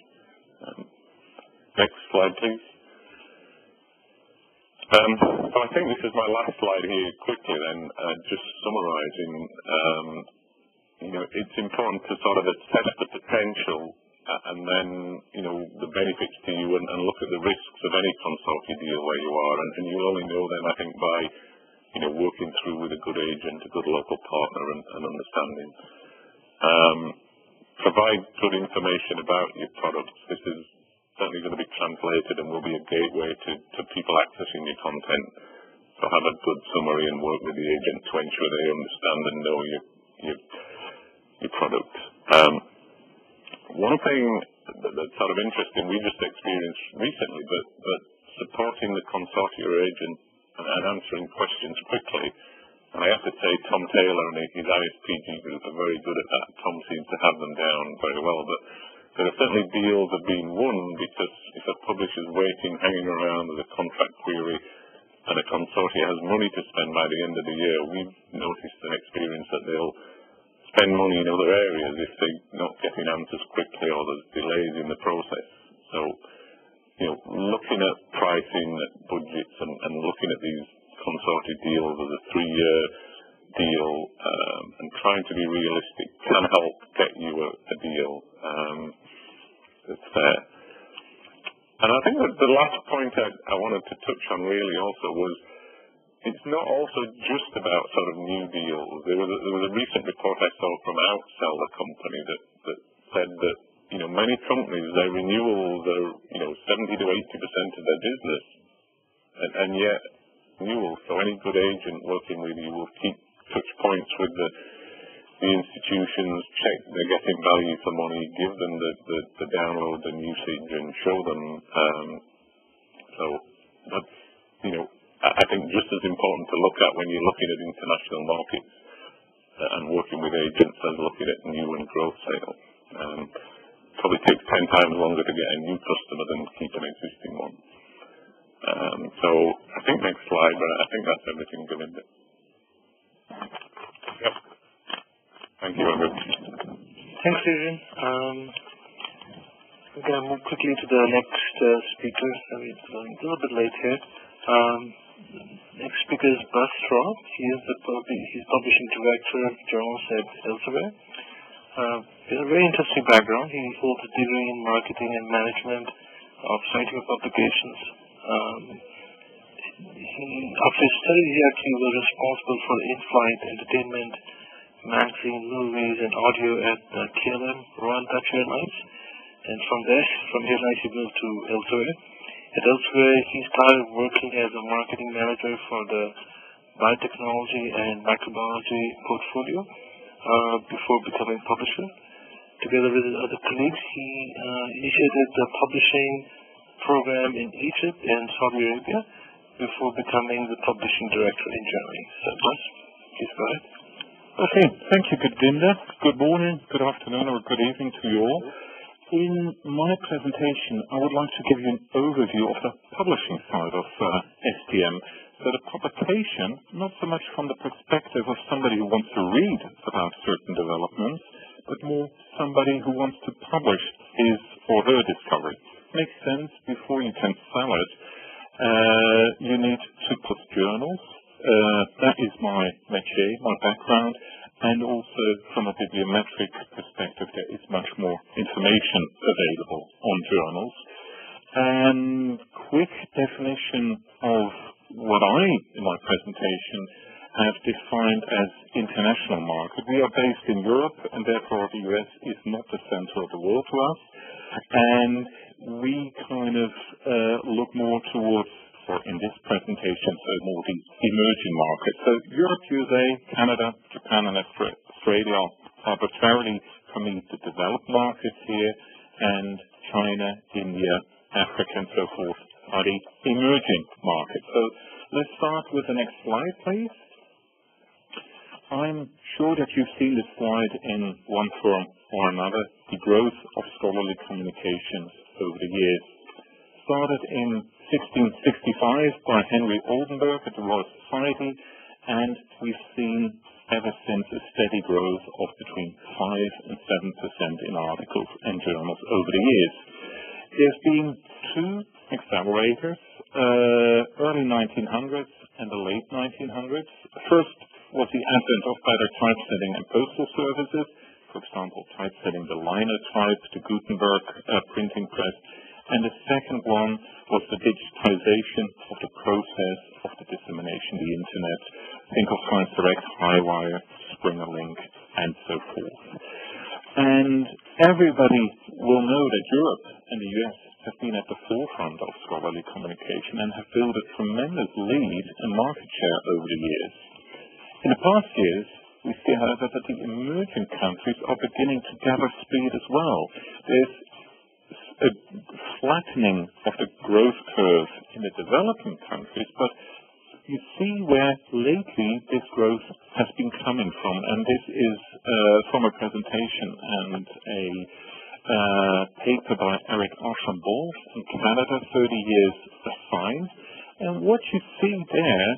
S4: Next slide, please. So I think this is my last slide here quickly then, just summarizing, it's important to sort of assess the potential and then, the benefits to you and look at the risks of any consortia deal where you are. And you'll only know them, I think, by, working through with a good agent, a good local partner and understanding. Provide good information about your products. This is certainly going to be translated and will be a gateway to people accessing your content. So have a good summary and work with the agent to ensure they understand and know your product. One thing that's sort of interesting, we just experienced recently, but supporting the consortia agent and answering questions quickly. And I have to say Tom Taylor and his ISPG group are very good at that. Tom seems to have them down very well. But there are certainly deals that have been won because if a publisher's waiting, hanging around with a contract query and a consortia has money to spend by the end of the year, we've noticed and experienced that they'll spend money in other areas if they're not getting answers quickly or there's delays in the process. So, looking at pricing, at budgets, and looking at these consortia deals as a 3-year deal and trying to be realistic can help get you a deal that's fair. And I think that the last point I wanted to touch on really also was it's not also just about sort of new deals. There was a recent report I saw from Outsell, a company that said that many companies, their renewals are 70 to 80% of their business, and yet renewals. So any good agent working with you will keep touch points with the institutions, check they're getting value for money, give them the download and usage, and show them. So that's I think just as important to look at when you're looking at international markets and working with agents as looking at new and growth sales. Probably takes 10 times longer to get a new customer than keep an existing one. So I think next slide, but I think that's everything given it. Yep. Thank you, everyone.
S2: Thanks, Adrian. We're going to move quickly to the next speaker. It's a little bit late here. Next speaker is Buzz Straw. He's publishing director of journals at Elsevier. He has a very interesting background. He holds a degree in marketing and management of scientific publications. After his studies, he actually was responsible for in-flight entertainment, magazine, movies, and audio at KLM, Royal Dutch Airlines. And from Airlines, he moved to Elsevier. At Elsevier, he started working as a marketing manager for the biotechnology and microbiology portfolio before becoming publisher. Together with his other colleagues, he initiated the publishing program in Egypt and Saudi Arabia before becoming the publishing director in Germany. So, Buzz, please go ahead.
S5: Okay, thank you, Gudvinda. Good morning, good afternoon, or good evening to you all. In my presentation, I would like to give you an overview of the publishing side of STM. So the publication, not so much from the perspective of somebody who wants to read about certain developments, but more somebody who wants to publish his or her discovery. Makes sense. Before you can sell it, you need to put journals. That is my métier, my background. And also, from a bibliometric perspective, there is much more information available on journals. And quick definition of what I, in my presentation, have defined as international market. We are based in Europe, and therefore the US is not the center of the world to us. And we kind of look more towards, or in this presentation, so more the emerging markets. So Europe, USA, Canada, Japan, and Australia are arbitrarily coming to developed markets here, and China, India, Africa, and so forth are the emerging markets. So let's start with the next slide, please. I'm sure that you've seen this slide in one form or another, the growth of scholarly communications over the years. Started in 1665 by Henry Oldenburg at the Royal Society, and we've seen ever since a steady growth of between 5 and 7% in articles and journals over the years. There's been two accelerators, early 1900s and the late 1900s. First was the advent of better typesetting and postal services, for example, typesetting the linotype, the Gutenberg printing press, and the second one was the digitization of the process of the dissemination of the Internet. Think of Science Direct, Highwire, Springer Link, and so forth. And everybody will know that Europe and the US have been at the forefront of scholarly communication and have built a tremendous lead and market share over the years. In the past years, we see, however, that the emerging countries are beginning to gather speed as well. There's a flattening of the growth curve in the developing countries, but you see where lately this growth has been coming from, and this is from a presentation and a paper by Eric Archambault in Canada, 30 years assigned. And what you see there,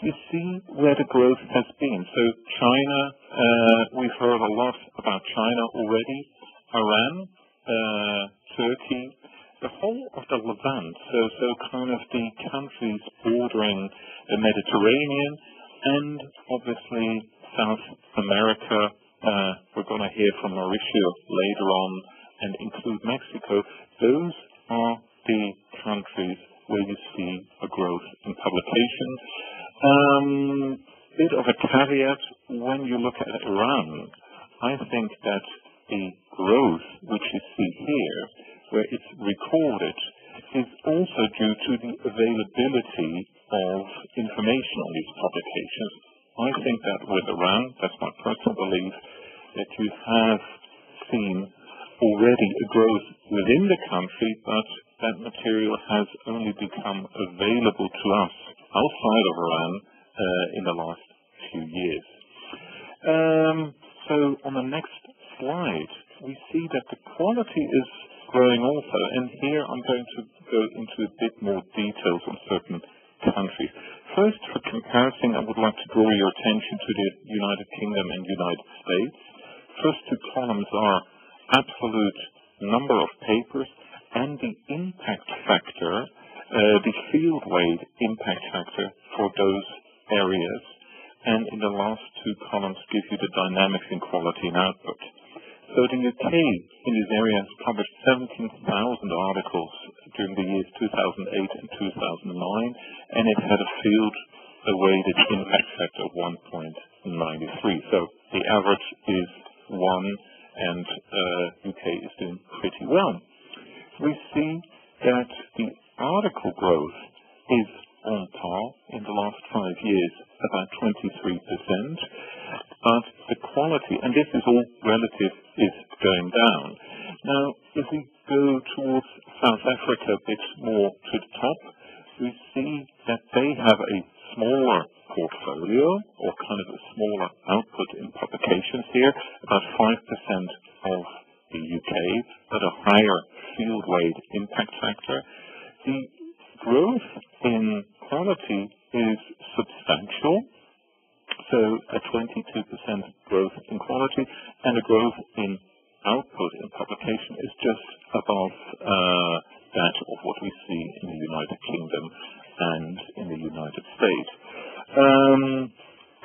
S5: you see where the growth has been. So China, we've heard a lot about China already, Iran, Turkey, the whole of the Levant, so kind of the countries bordering the Mediterranean, and obviously South America. We're going to hear from Mauricio later on, and include Mexico. Those are the countries where you see a growth in publication. Bit of a caveat, when you look at Iran, I think that the growth which you see here, where it's recorded, is also due to the availability of information on these publications. I think that with Iran, that's my personal belief, that you have seen already a growth within the country, but that material has only become available to us outside of Iran in the last few years. So on the next slide, we see that the quality is growing also, and here I'm going to go into a bit more details on certain countries. First, for comparison, I would like to draw your attention to the United Kingdom and United States. First two columns are absolute number of papers and the impact factor, the field weight impact factor for those areas. And in the last two columns give you the dynamics in quality and output. So the UK in this area has published 17,000 articles during the years 2008 and 2009, and it had a field-weighted impact factor of 1.93. So the average is 1, and UK is doing pretty well. We see that the article growth is on par in the last 5 years, about 23%, but the quality, and this is all relative, is going down. Now, if we go towards South Africa a bit more to the top, we see that they have a smaller portfolio, or kind of a smaller output in publications here, about 5% of the UK, but a higher field weight impact factor. The growth in quality is substantial, so a 22% growth in quality, and a growth in output in publication is just above that of what we see in the United Kingdom and in the United States.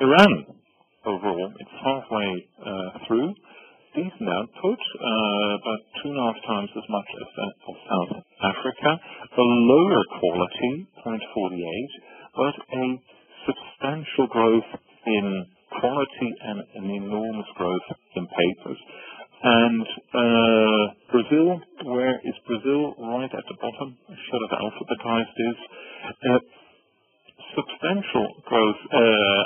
S5: Iran, overall, it's halfway through. Decent output, about 2.5 times as much as that of South Africa. A lower quality, 0.48, but a substantial growth in quality and an enormous growth in papers. And Brazil, where is Brazil? Right at the bottom. I should have alphabetized this. Substantial growth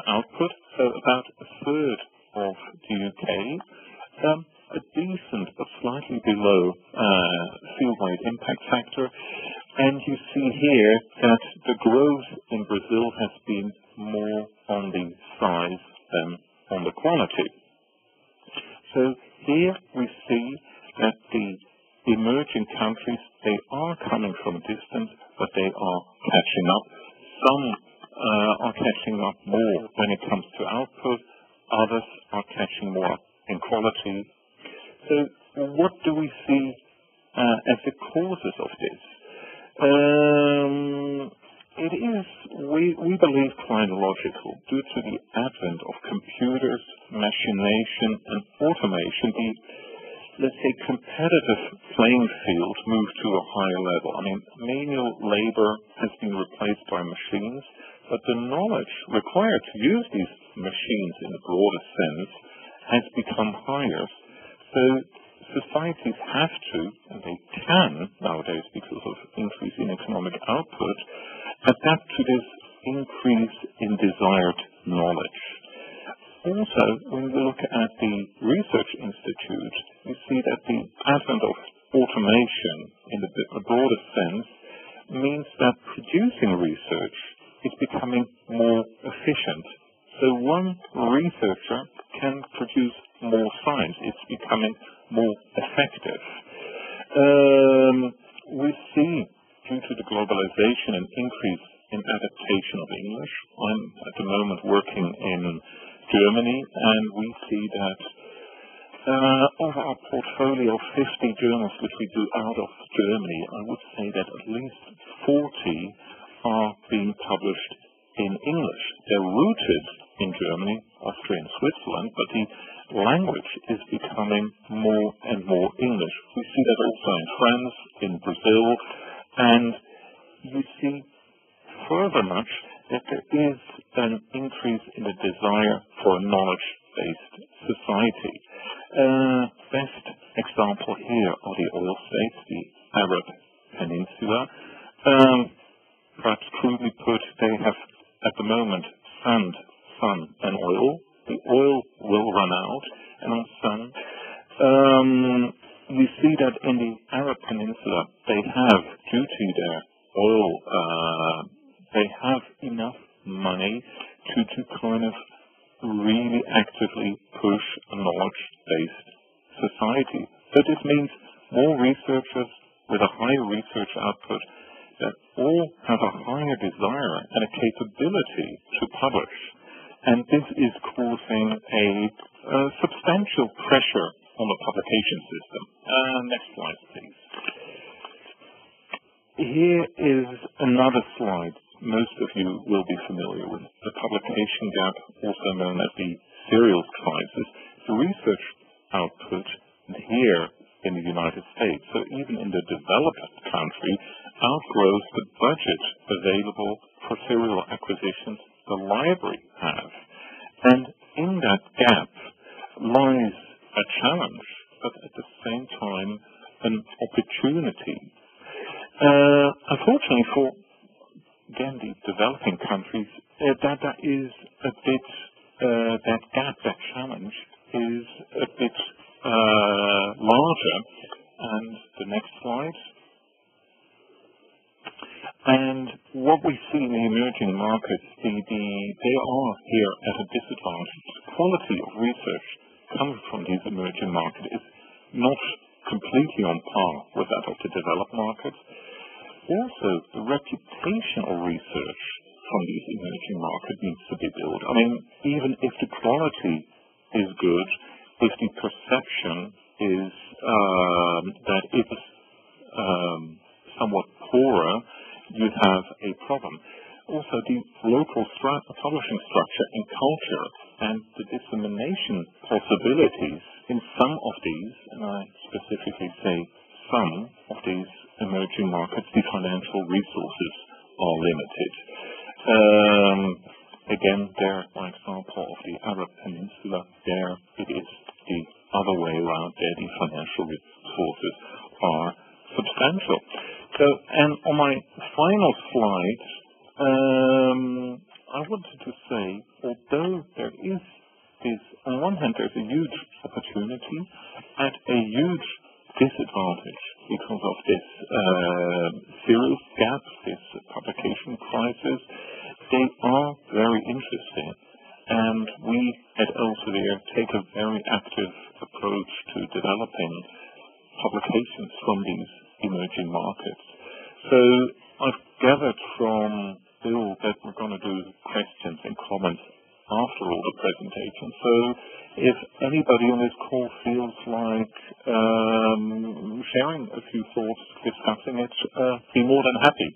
S5: output, so about a third of the UK. A decent but slightly below field weight impact factor. And you see here that the growth in Brazil has been more on the size than on the quality. So here we see that the emerging countries, they are coming from a distance, but they are catching up. Some are catching up more when it comes to output, others are catching more up in quality. So what do we see as the causes of this? It is, we believe, chronological. Due to the advent of computers, machination, and automation, the, let's say, competitive playing field moved to a higher level. I mean, manual labor has been replaced by machines, but the knowledge required to use these machines in the broader sense has become higher. So societies have to, and they can nowadays because of increase in economic output, adapt to this increase in desired knowledge. Also, when we look at the research institute, we see that the advent of automation in the broader sense means that producing research is becoming more efficient. So one researcher can produce more science. It's becoming more effective. We see, due to the globalization, an increase in adaptation of English. I'm at the moment working in Germany, and we see that of our portfolio of 50 journals which we do out of Germany, I would say that at least 40 are being published in English. They're rooted in Germany, Austria, and Switzerland, but the language is becoming more and more English. We see that also in France, in Brazil, and you see further much that there is an increase in the desire for a knowledge-based society. Best example here are the oil states, the Arab Peninsula. Perhaps crudely put, they have at the moment sand, sun, and oil. The oil will run out, and on sun, you see that in the Arab Peninsula, they have, due to their oil, they have enough money to kind of really actively push a knowledge-based society. So this means more researchers with a higher research output that all have a higher desire and a capability to publish. And this is causing a substantial pressure on the publication system. Next slide, please. Here is another slide most of you will be familiar with. The publication gap, also known as the serials crisis. The research output here in the United States, so even in the developed country, outgrows the budget available for serial acquisitions the library has. And in that gap lies a challenge, but at the same time an opportunity. Unfortunately for, again, the developing countries, that is a bit, that gap, that challenge is a bit larger. And the next slide. And what we see in the emerging markets, they are here at a disadvantage. The quality of research coming from these emerging markets is not completely on par with that of the developed markets. Also, the reputational research from these emerging markets needs to be built. I mean, even if the quality is good, if the perception is that it's somewhat poorer, you have a problem. Also, the local publishing structure and culture and the dissemination possibilities in some of these, and I specifically say some of these emerging markets, the financial resources are limited. Again, there, for example, of the Arab Peninsula, there it is the other way around. There, the financial resources are substantial. So, and on my final slide, I wanted to say, although there is this, on one hand, there's a huge opportunity at a huge disadvantage because of this serious gap, this publication crisis. They are very interesting, and we at Elsevier take a very active approach to developing publications from these emerging markets. So I've gathered from Bill that we're going to do questions and comments after all the presentation. So if anybody on this call feels like sharing a few thoughts, discussing it, be more than happy.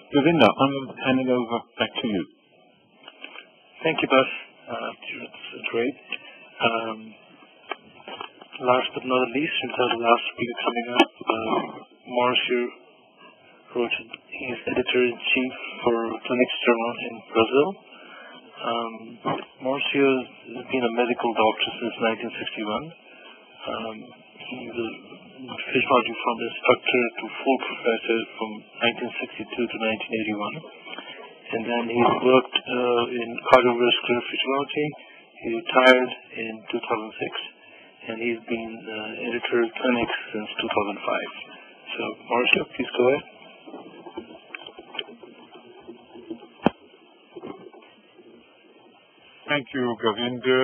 S5: Govinda, I'm handing over back to you.
S2: Thank you, Buzz. It's great. Last but not least, since the last speaker coming up, Mauricio Rocha. He's editor-in-chief for Clinics Journal in Brazil. Mauricio has been a medical doctor since 1961. He was physiology from instructor to full professor from 1962 to 1981. And then he worked in cardiovascular physiology. He retired in 2006, and he's been editor of Clinics since 2005. So, Mauricio, please go ahead.
S5: Thank you, Govinda,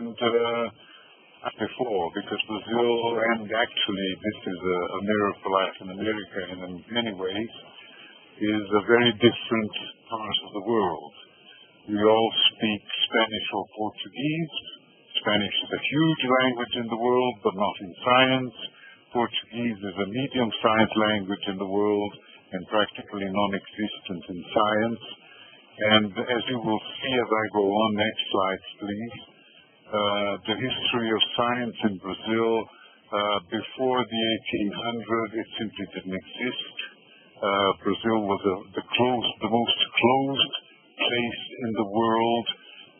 S5: and before, because Brazil, and actually this is a mirror for Latin America in many ways, is a very different part of the world. We all speak Spanish or Portuguese. Spanish is a huge language in the world, but not in science. Portuguese is a medium-sized language in the world and practically non-existent in science. And as you will see as I go on, next slide please, the history of science in Brazil before the 1800s, it simply didn't exist. Brazil was the most closed place in the world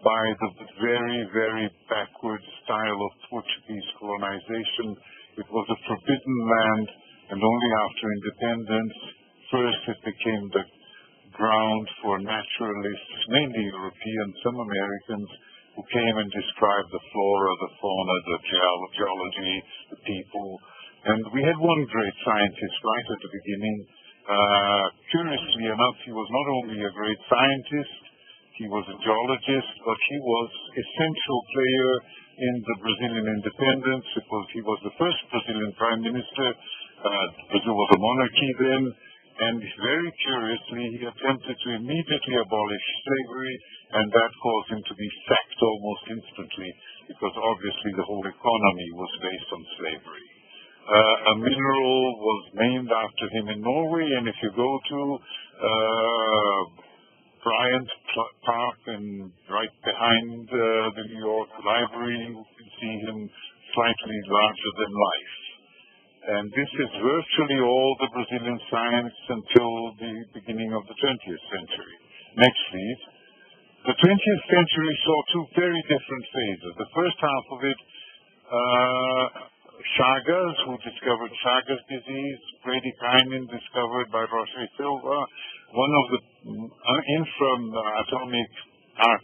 S5: by the very, very backward style of Portuguese colonization. It was a forbidden land, and only after independence, first it became the ground for naturalists, mainly European, some Americans, who came and described the flora, the fauna, the geology, the people. And we had one great scientist right at the beginning. Curiously enough, he was not only a great scientist, he was a geologist, but he was an essential player in the Brazilian independence. He was the first Brazilian prime minister. Brazil was a monarchy then. And very curiously, he attempted to immediately abolish slavery, and that caused him to be sacked almost instantly, because obviously the whole economy was based on slavery. A mineral was named after him in Norway, and if you go to Bryant Park and right behind the New York Library, you can see him slightly larger than life. And this is virtually all the Brazilian science until the beginning of the 20th century. Next, please. The 20th century saw two very different phases. The first half of it, Chagas, who discovered Chagas disease, bradykinin discovered by Rocha Silva, one of the infra-atomic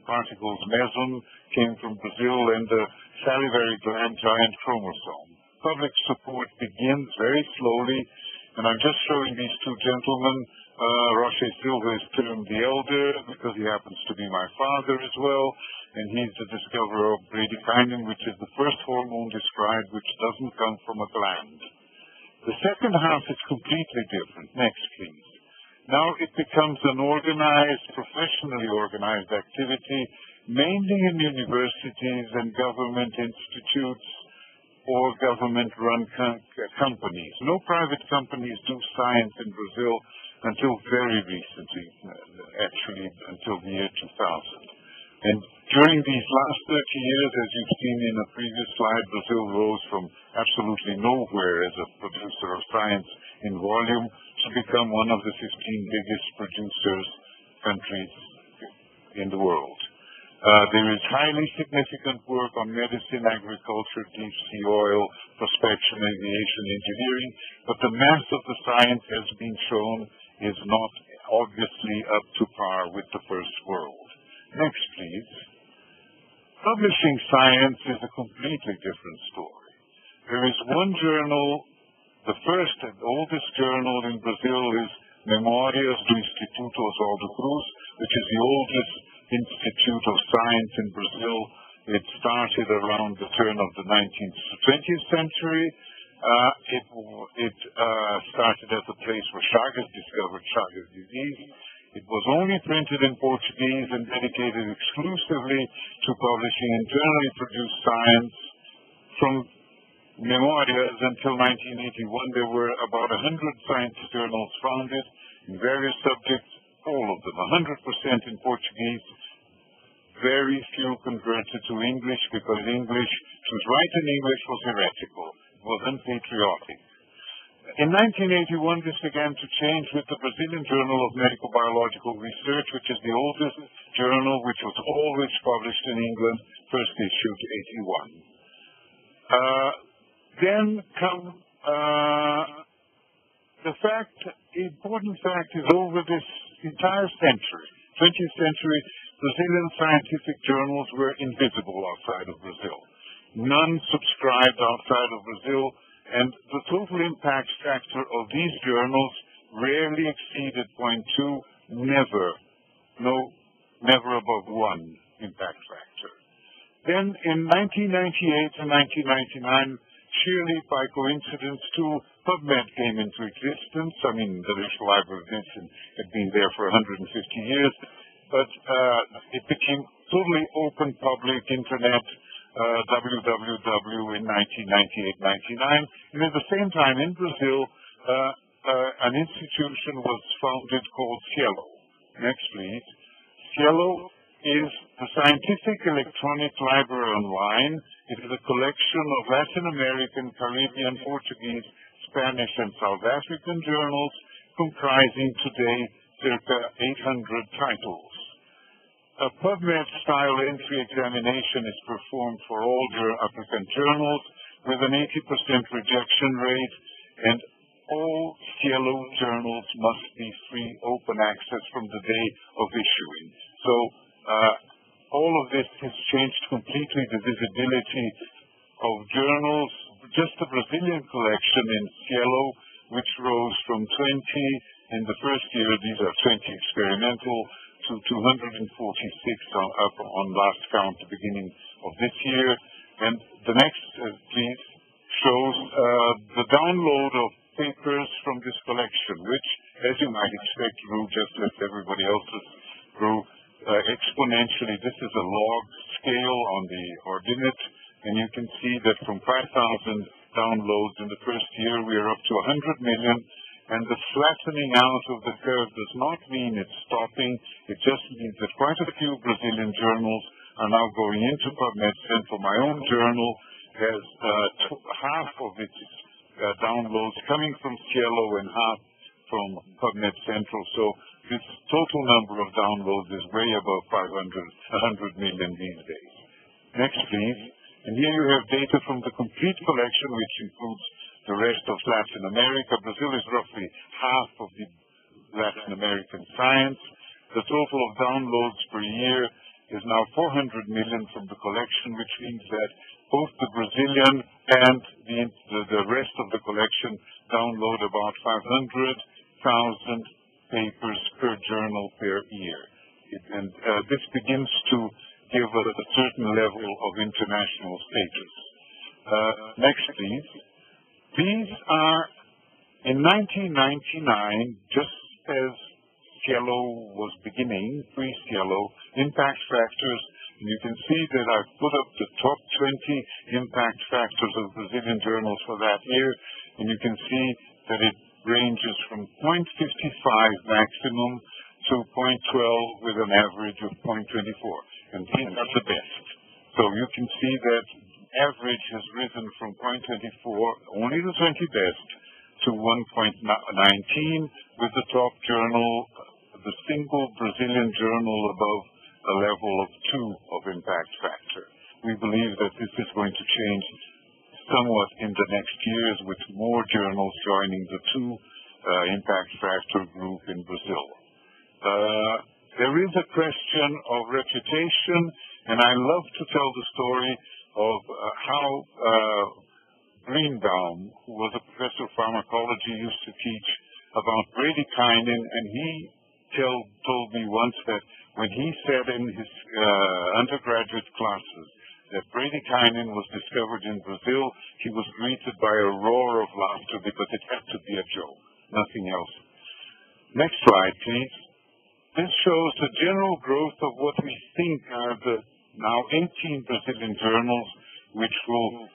S5: particles, meson, came from Brazil, and the salivary gland giant chromosome. Public support begins very slowly, and I'm just showing these two gentlemen. Rocha Silva is termed the elder because he happens to be my father as well, and he's the discoverer of bradykinin, which is the first hormone described which doesn't come from a gland. The second half is completely different. Next, please. Now it becomes an organized, professionally organized activity, mainly in universities and government institutes, or government-run companies. No private companies do science in Brazil until very recently, actually until the year 2000. And during these last 30 years, as you've seen in a previous slide, Brazil rose from absolutely nowhere as a producer of science in volume to become one of the 15 biggest countries in the world. There is highly significant work on medicine, agriculture, deep sea oil, prospection, aviation, engineering, but the mass of the science has been shown is not obviously up to par with the first world. Next, please. Publishing science is a completely different story. There is one journal, the first and oldest journal in Brazil is Memórias do Instituto Oswaldo Cruz, which is the oldest institute of science in Brazil. It started around the turn of the 20th century. It started as a place where Chagas discovered Chagas disease. It was only printed in Portuguese and dedicated exclusively to publishing internally produced science. From Memorias until 1981, there were about 100 science journals founded in various subjects, all of them, 100% in Portuguese. Very few converted to English because English, to write in English was heretical, was unpatriotic. In 1981, this began to change with the Brazilian Journal of Medical Biological Research, which is the oldest journal, which was always published in England, first issued 81. Then come the important fact is over this entire century, 20th century, Brazilian scientific journals were invisible outside of Brazil. None subscribed outside of Brazil, and the total impact factor of these journals rarely exceeded 0.2, never above 1 impact factor. Then in 1998 and 1999, sheerly by coincidence, PubMed came into existence. I mean, the National Library of Medicine had been there for 150 years, but it became totally open public internet, www in 1998-99. And at the same time, in Brazil, an institution was founded called Cielo. Next, please. Cielo is the scientific electronic library online. It is a collection of Latin American, Caribbean, Portuguese, Spanish, and South African journals comprising today circa 800 titles. A PubMed-style entry examination is performed for all applicant journals with an 80% rejection rate, and all Cielo journals must be free open access from the day of issuing. So all of this has changed completely the visibility of journals. Just the Brazilian collection in Cielo, which rose from 20 in the first year, these are 20 experimental, to 246 up on last count, the beginning of this year. And the next, please, shows the download of papers from this collection, which, as you might expect, grew just as everybody else's grew exponentially. This is a log scale on the ordinate, and you can see that from 5,000 downloads in the first year, we are up to 100 million. And the flattening out of the curve does not mean it's stopping. It just means that quite a few Brazilian journals are now going into PubMed Central. My own journal has half of its downloads coming from Cielo and half from PubMed Central. So this total number of downloads is way above 100 million these days. Next, please. And here you have data from the complete collection, which includes the rest of Latin America. Brazil is roughly half of the Latin American science. The total of downloads per year is now 400 million from the collection, which means that both the Brazilian and the rest of the collection download about 500,000 papers per journal per year. And this begins to give us a certain level of international status. Next, please. These are, in 1999, just as Cielo was beginning, pre-Cielo, impact factors. And you can see that I've put up the top 20 impact factors of Brazilian journals for that year. And you can see that it ranges from 0.55 maximum to 0.12 with an average of 0.24. And these are the best. So you can see that average has risen from 0.24, only the 20 best, to 1.19 with the top journal, the single Brazilian journal above a level of 2 of impact factor. We believe that this is going to change somewhat in the next years with more journals joining the 2 impact factor group in Brazil. There is a question of reputation, and I love to tell the story of how Greenbaum, who was a professor of pharmacology, used to teach about bradykinin, and he told me once that when he said in his undergraduate classes that bradykinin was discovered in Brazil, he was greeted by a roar of laughter because it had to be a joke, nothing else. Next slide, please. This shows the general growth of what we think are the now 18 Brazilian journals, which will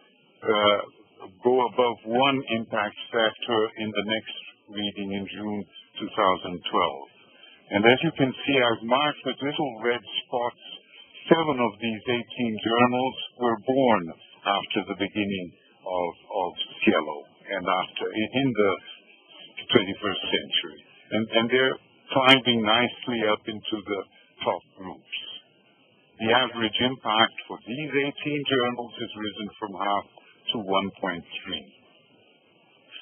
S5: go above 1 impact factor in the next reading in June 2012. And as you can see, I've marked with little red spots 7 of these 18 journals were born after the beginning of Cielo and after in the 21st century. And they're climbing nicely up into the top groups. The average impact for these 18 journals has risen from half to 1.3.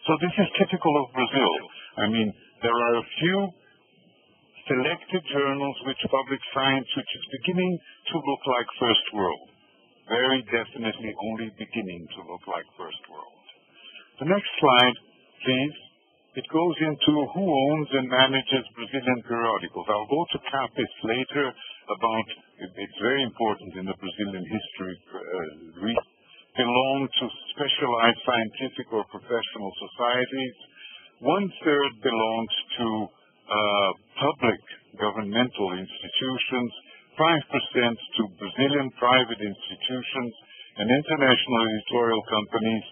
S5: So this is typical of Brazil. I mean, there are a few selected journals which publish science which is beginning to look like first world. Very definitely only beginning to look like first world. The next slide, please. It goes into who owns and manages Brazilian periodicals. I'll go to Capes later about, it's very important in the Brazilian history, belong to specialized scientific or professional societies. 1/3 belongs to public governmental institutions, 5% to Brazilian private institutions, and international editorial companies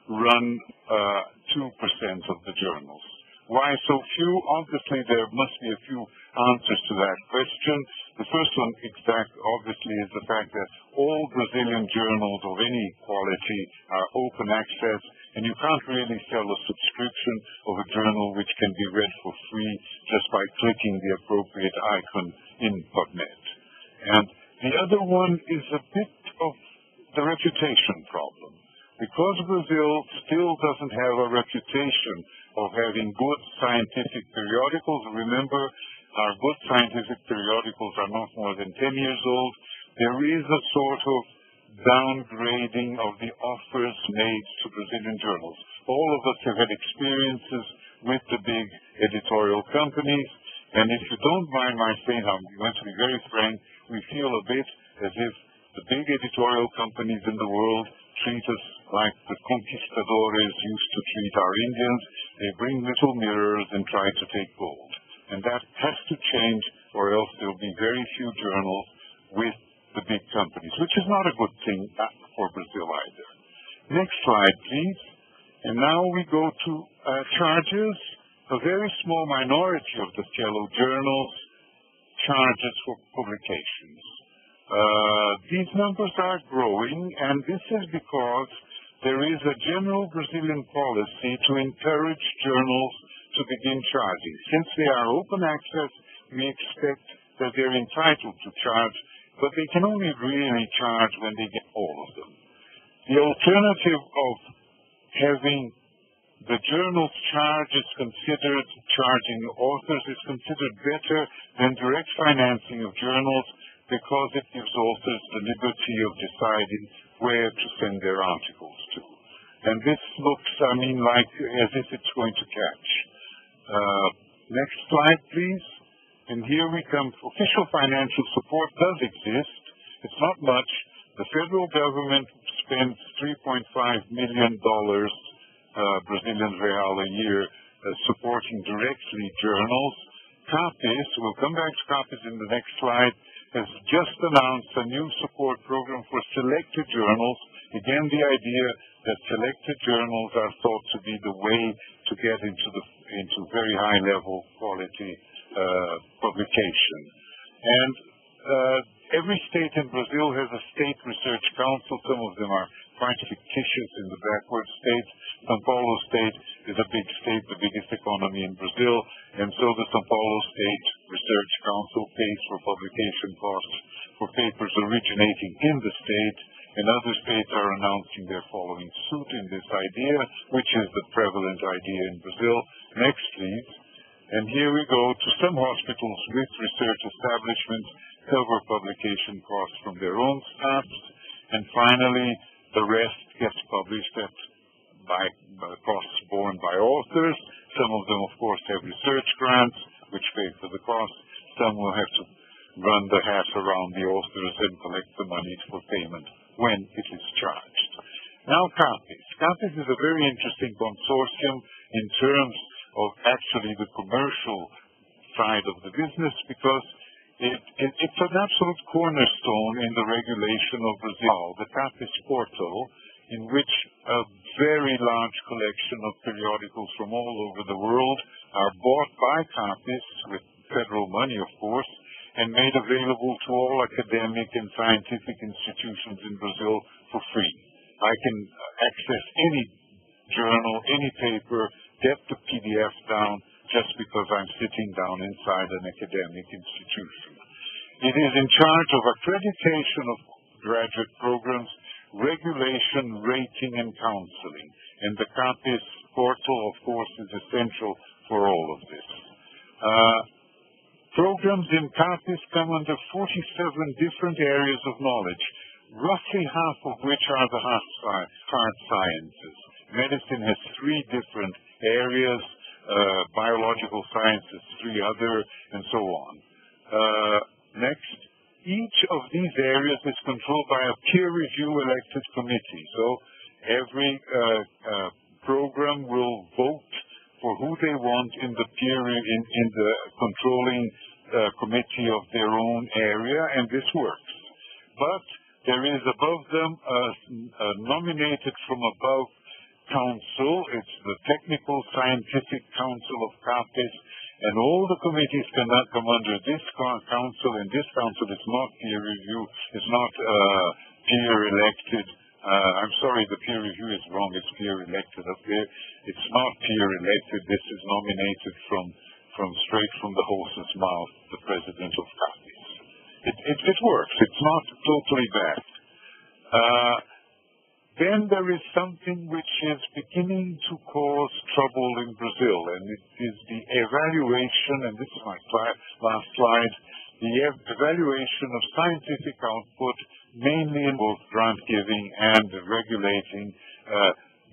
S5: run 2% of the journals. Why so few? Obviously, there must be a few answers to that question. The first one, obviously, is the fact that all Brazilian journals of any quality are open access, and you can't really sell a subscription of a journal which can be read for free just by clicking the appropriate icon in PubMed. And the other one is a bit of the reputation problem. Because Brazil still doesn't have a reputation of having good scientific periodicals, remember, our good scientific periodicals are not more than 10 years old, there is a sort of downgrading of the offers made to Brazilian journals. All of us have had experiences with the big editorial companies, and if you don't mind my saying, I'm going to be very frank, we feel a bit as if the big editorial companies in the world treat us like the conquistadores used to treat our Indians. They bring little mirrors and try to take gold. And that has to change, or else there will be very few journals with the big companies, which is not a good thing for Brazil either. Next slide, please. And now we go to charges. A very small minority of the Cielo journals charges for publications. These numbers are growing, and this is because there is a general Brazilian policy to encourage journals to begin charging. Since they are open access, we expect that they're entitled to charge, but they can only really charge when they get all of them. The alternative of having the journal's charge is considered, charging authors is considered better than direct financing of journals, because it gives authors the liberty of deciding where to send their articles to. And this looks, like as if it's going to catch. Next slide, please. And here we come. Official financial support does exist. It's not much. The federal government spends $3.5 million Brazilian real a year supporting directly journals. Capes, we'll come back to Capes in the next slide, has just announced a new support program for selected journals. Again, the idea that selected journals are thought to be the way to get into very high level quality publication. And every state in Brazil has a state research council. Some of them are quite fictitious in the backward states. São Paulo state is a big state, the biggest economy in Brazil, and so the São Paulo State Research Council pays for publication costs for papers originating in the state, and other states are announcing they're following suit in this idea, which is the prevalent idea in Brazil. Next, please. And here we go to some hospitals with research establishments cover publication costs from their own staffs, and finally, the rest gets published by costs borne by authors. Some of them, of course, have research grants, which pay for the cost. Some will have to run the hash around the authors and collect the money for payment when it is charged. Now, Capes. Capes is a very interesting consortium in terms of actually the commercial side of the business because it's an absolute cornerstone in the regulation of Brazil. The CAPES portal, in which a very large collection of periodicals from all over the world are bought by CAPES with federal money, of course, and made available to all academic and scientific institutions in Brazil for free. I can access any journal, any paper, get the PDF down just because I'm sitting down inside an academic institution. It is in charge of accreditation of graduate programs, regulation, rating, and counseling. And the CAPES portal, of course, is essential for all of this. Programs in CAPES come under 47 different areas of knowledge, roughly half of which are the hard sciences. Medicine has 3 different areas, biological sciences 3 other, and so on. Next, each of these areas is controlled by a peer review elected committee. So every program will vote for who they want in the in the controlling committee of their own area, and this works. But there is above them a nominated from above council. It's the Technical Scientific Council of CAPES, and all the committees cannot come under this council, and this council is not peer review, it's not peer elected. I'm sorry, the peer review is wrong, it's peer elected up there. It's not peer elected, this is nominated from straight from the horse's mouth, the president of CAPES. It works, it's not totally bad. Then there is something which is beginning to cause trouble in Brazil, and it is the evaluation, and this is my last slide, the evaluation of scientific output, mainly in both grant giving and regulating,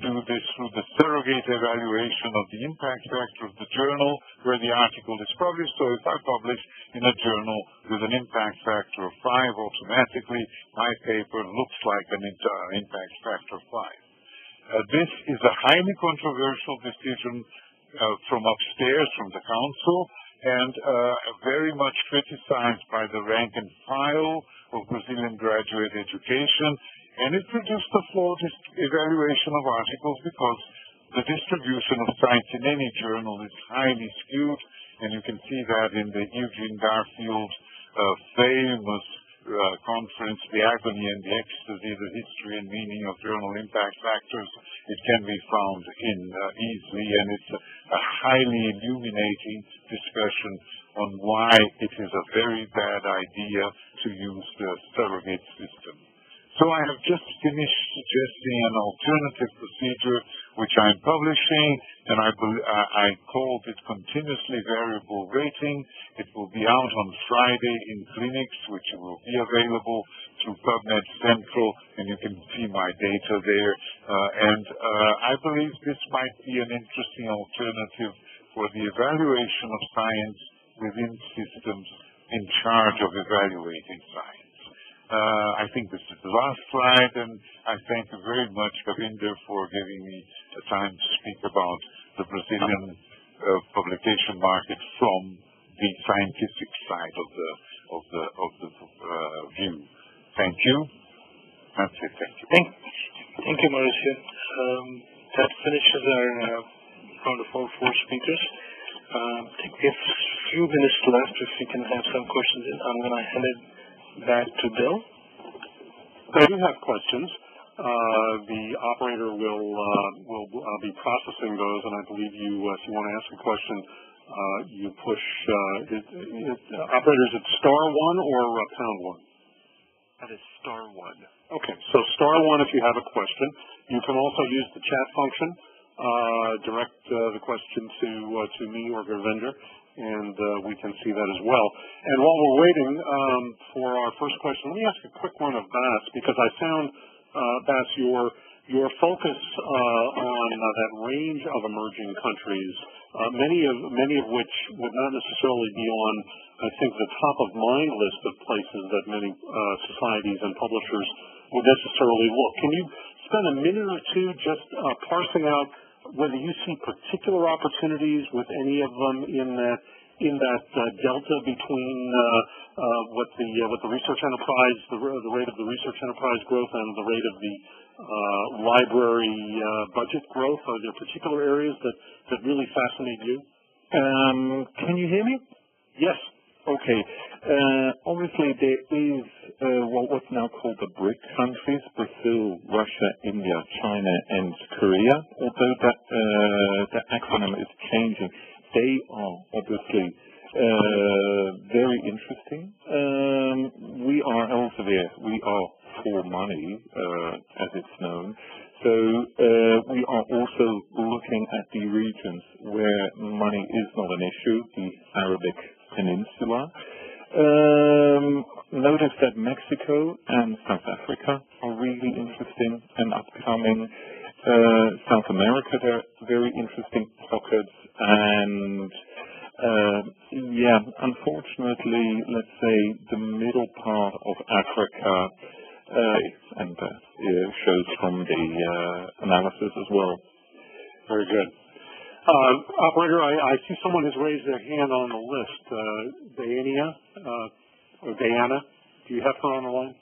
S5: do this through the surrogate evaluation of the impact factor of the journal where the article is published. So if I publish in a journal with an impact factor of 5, automatically my paper looks like an impact factor of 5. This is a highly controversial decision from upstairs, from the council, and very much criticized by the rank and file of Brazilian graduate education. And it produced a flawed evaluation of articles because the distribution of science in any journal is highly skewed, and you can see that in the Eugene Garfield famous conference, The Agony and the Ecstasy, the History and Meaning of Journal Impact Factors. It can be found easily, and it's a highly illuminating discussion on why it is a very bad idea to use the surrogate system. So I have just finished suggesting an alternative procedure which I'm publishing, and I called it continuously variable rating. It will be out on Friday in clinics, which will be available through PubMed Central, and you can see my data there. I believe this might be an interesting alternative for the evaluation of science within systems in charge of evaluating science. I think this is the last slide, and I thank you very much, Govinder, for giving me the time to speak about the Brazilian publication market from the scientific side of the view. Thank you. That's it. Thank you.
S2: Thank you, Mauricio. That finishes our round of all 4 speakers. I think we have a few minutes left if we can have some questions. I'm going to hand it back to Bill.
S1: I do have questions. The operator will be processing those, and I believe you, if you want to ask a question, you push. Operator, is it *1 or #1?
S6: That is *1.
S1: Okay, so *1 if you have a question. You can also use the chat function. Direct the question to me or Govinder, and we can see that as well. And while we're waiting for our first question, let me ask a quick one of Bas, because I found, Bas, your focus on that range of emerging countries, many of which would not necessarily be on, I think, the top of mind list of places that many societies and publishers would necessarily look. Can you spend a minute or two just parsing out whether you see particular opportunities with any of them in that in that delta between what the research enterprise, the rate of the research enterprise growth and the rate of the library budget growth? Are there particular areas that really fascinate you?
S5: Can you hear me?
S1: Yes.
S5: Okay. Obviously, there is what's now called the BRIC countries: Brazil, Russia, India, China, and Korea. Although that acronym is changing, they are obviously very interesting. We are Elsevier. We are for money, as it's known. So we are also looking at the regions where money is not an issue, the Arabic Peninsula. Notice that Mexico and South Africa are really interesting and upcoming. South America, there are very interesting pockets. And unfortunately, let's say the middle part of Africa, and shows from the analysis as well.
S1: Very good. Operator, I see someone has raised their hand on the list. Diana, do you have her on the line?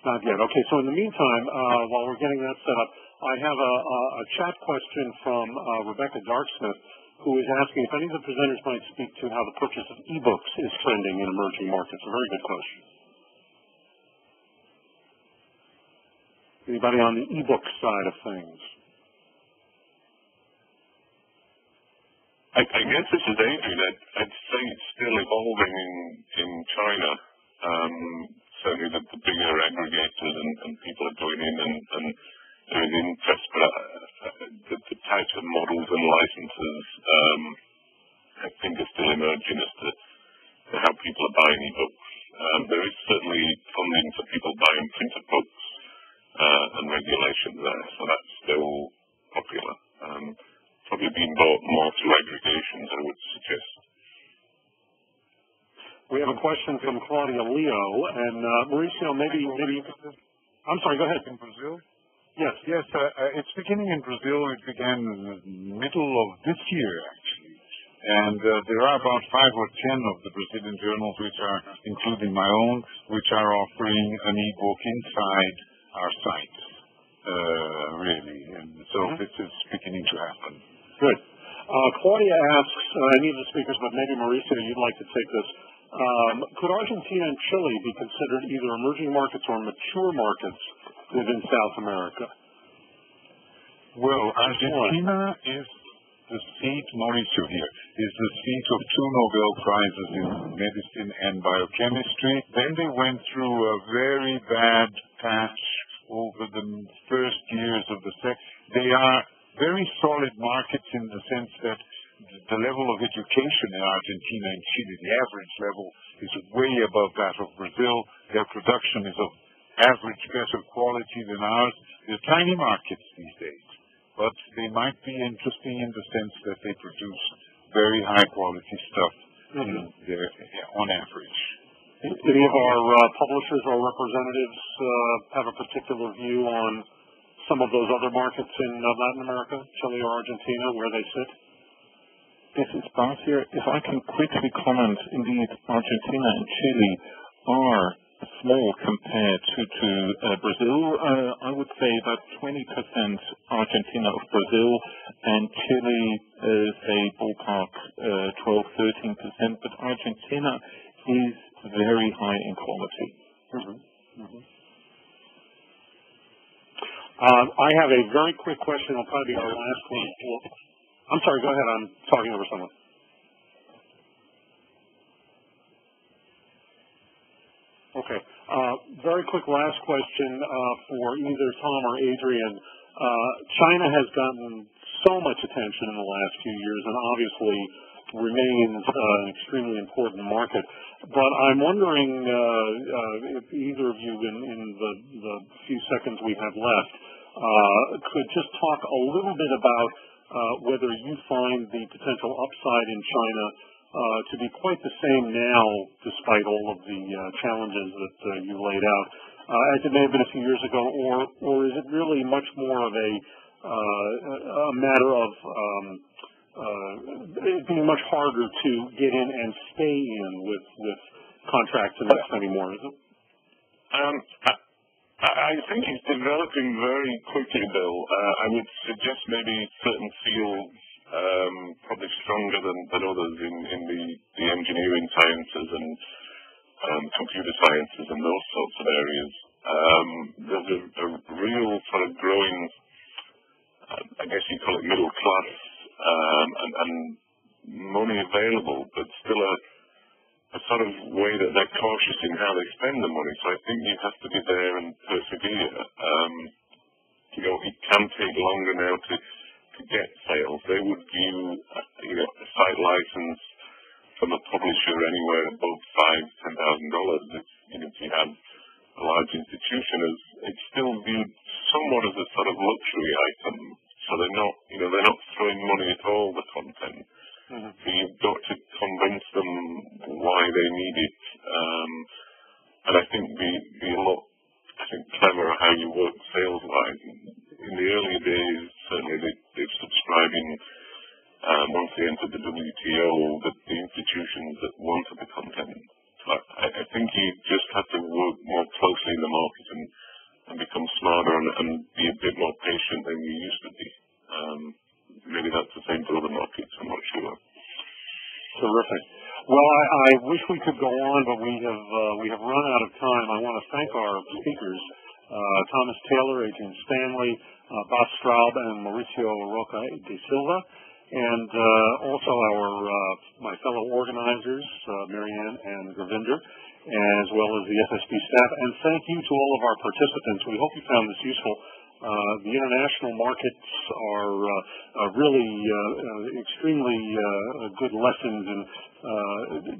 S1: Not yet. Okay, so in the meantime, while we're getting that set up, I have a chat question from Rebecca Darksmith, who is asking if any of the presenters might speak to how the purchase of e-books is trending in emerging markets. A very good question. Anybody on the e-book side of things?
S4: I guess this is Adrian. I'd say it's still evolving in China. Certainly the bigger aggregators and people are joining and there is interest, but the types of models and licenses I think are still emerging as to how people are buying e-books. There is certainly funding for people buying printed books and regulations there, so that's still popular. Probably being bought more through aggregations, I would suggest.
S1: We have a question from Claudia Leo, and Mauricio, maybe you could... I'm sorry, go ahead.
S6: In Brazil?
S1: Yes.
S6: Yes, it's beginning in Brazil. It began in the middle of this year, actually. And there are about 5 or 10 of the Brazilian journals, which are, including my own, which are offering an e-book inside our site, really. And so this is beginning to happen.
S1: Good. Claudia asks, any of the speakers, but maybe Mauricio, you'd like to take this. Could Argentina and Chile be considered either emerging markets or mature markets within South America?
S6: Well, Argentina is the seat, Mauricio here, is the seat of 2 Nobel Prizes in medicine and biochemistry. Then they went through a very bad patch over the first years of the second. They are very solid markets in the sense that the level of education in Argentina and Chile, the average level, is way above that of Brazil. Their production is of average better quality than ours. They're tiny markets these days, but they might be interesting in the sense that they produce very high quality stuff on average.
S1: Any of our publishers or representatives have a particular view on some of those other markets in Latin America, Chile or Argentina, where they sit?
S5: This is Bart here. If I can quickly comment, indeed, Argentina and Chile are small compared to Brazil. I would say about 20% Argentina of Brazil, and Chile, say, ballpark 12-13%. But Argentina is very high in quality.
S1: I have a very quick question. It'll probably be our last one. I'm sorry, go ahead. I'm talking over someone. Okay. Very quick last question for either Tom or Adrian. China has gotten so much attention in the last few years and obviously remains an extremely important market. But I'm wondering if either of you in the few seconds we have left could just talk a little bit about whether you find the potential upside in China to be quite the same now, despite all of the challenges that you laid out, as it may have been a few years ago, or is it really much more of a matter of it being much harder to get in and stay in with contracts and this anymore, is it?
S4: I think it's developing very quickly, Bill. I would suggest maybe certain fields probably stronger than others in the engineering sciences and computer sciences and those sorts of areas. There's a real sort of growing, I guess you call it middle class, and money available, but still a sort of way that they're cautious in how they spend the money. So I think you have to be there and persevere. It can take longer now to get sales. They would view, a site license from a publisher anywhere above $5,000-$10,000. If you have a large institution, it's still viewed somewhat as a sort of luxury item. So they're not throwing money at all the content. Mm-hmm. So you've got to convince them why they need it. And I think be a lot clever how you work sales-wise. In the earlier days, certainly they're subscribing once they entered the WTO, the institutions that wanted the content. I think you just have to work more closely in the market and become smarter and be a bit more patient than you used to be. Maybe that's the same for other markets, I'm not sure.
S1: Terrific. Well, I wish we could go on, but we have run out of time. I want to thank our speakers, Thomas Taylor, Adrian Stanley, Bas Straub, and Mauricio Roca de Silva, and also my fellow organizers, Marianne and Gravinder, as well as the FSP staff. And thank you to all of our participants. We hope you found this useful. The international markets are really extremely good lessons in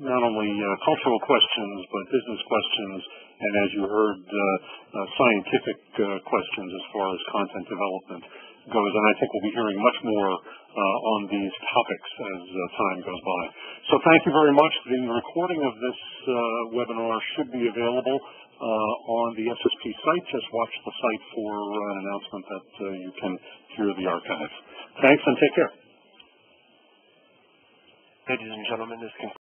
S1: not only cultural questions, but business questions, and as you heard, scientific questions as far as content development goes. And I think we'll be hearing much more on these topics as time goes by. So thank you very much. The recording of this webinar should be available on the SSP site. Just watch the site for an announcement that you can hear the archive. Thanks and take care.
S7: Ladies and gentlemen, this concludes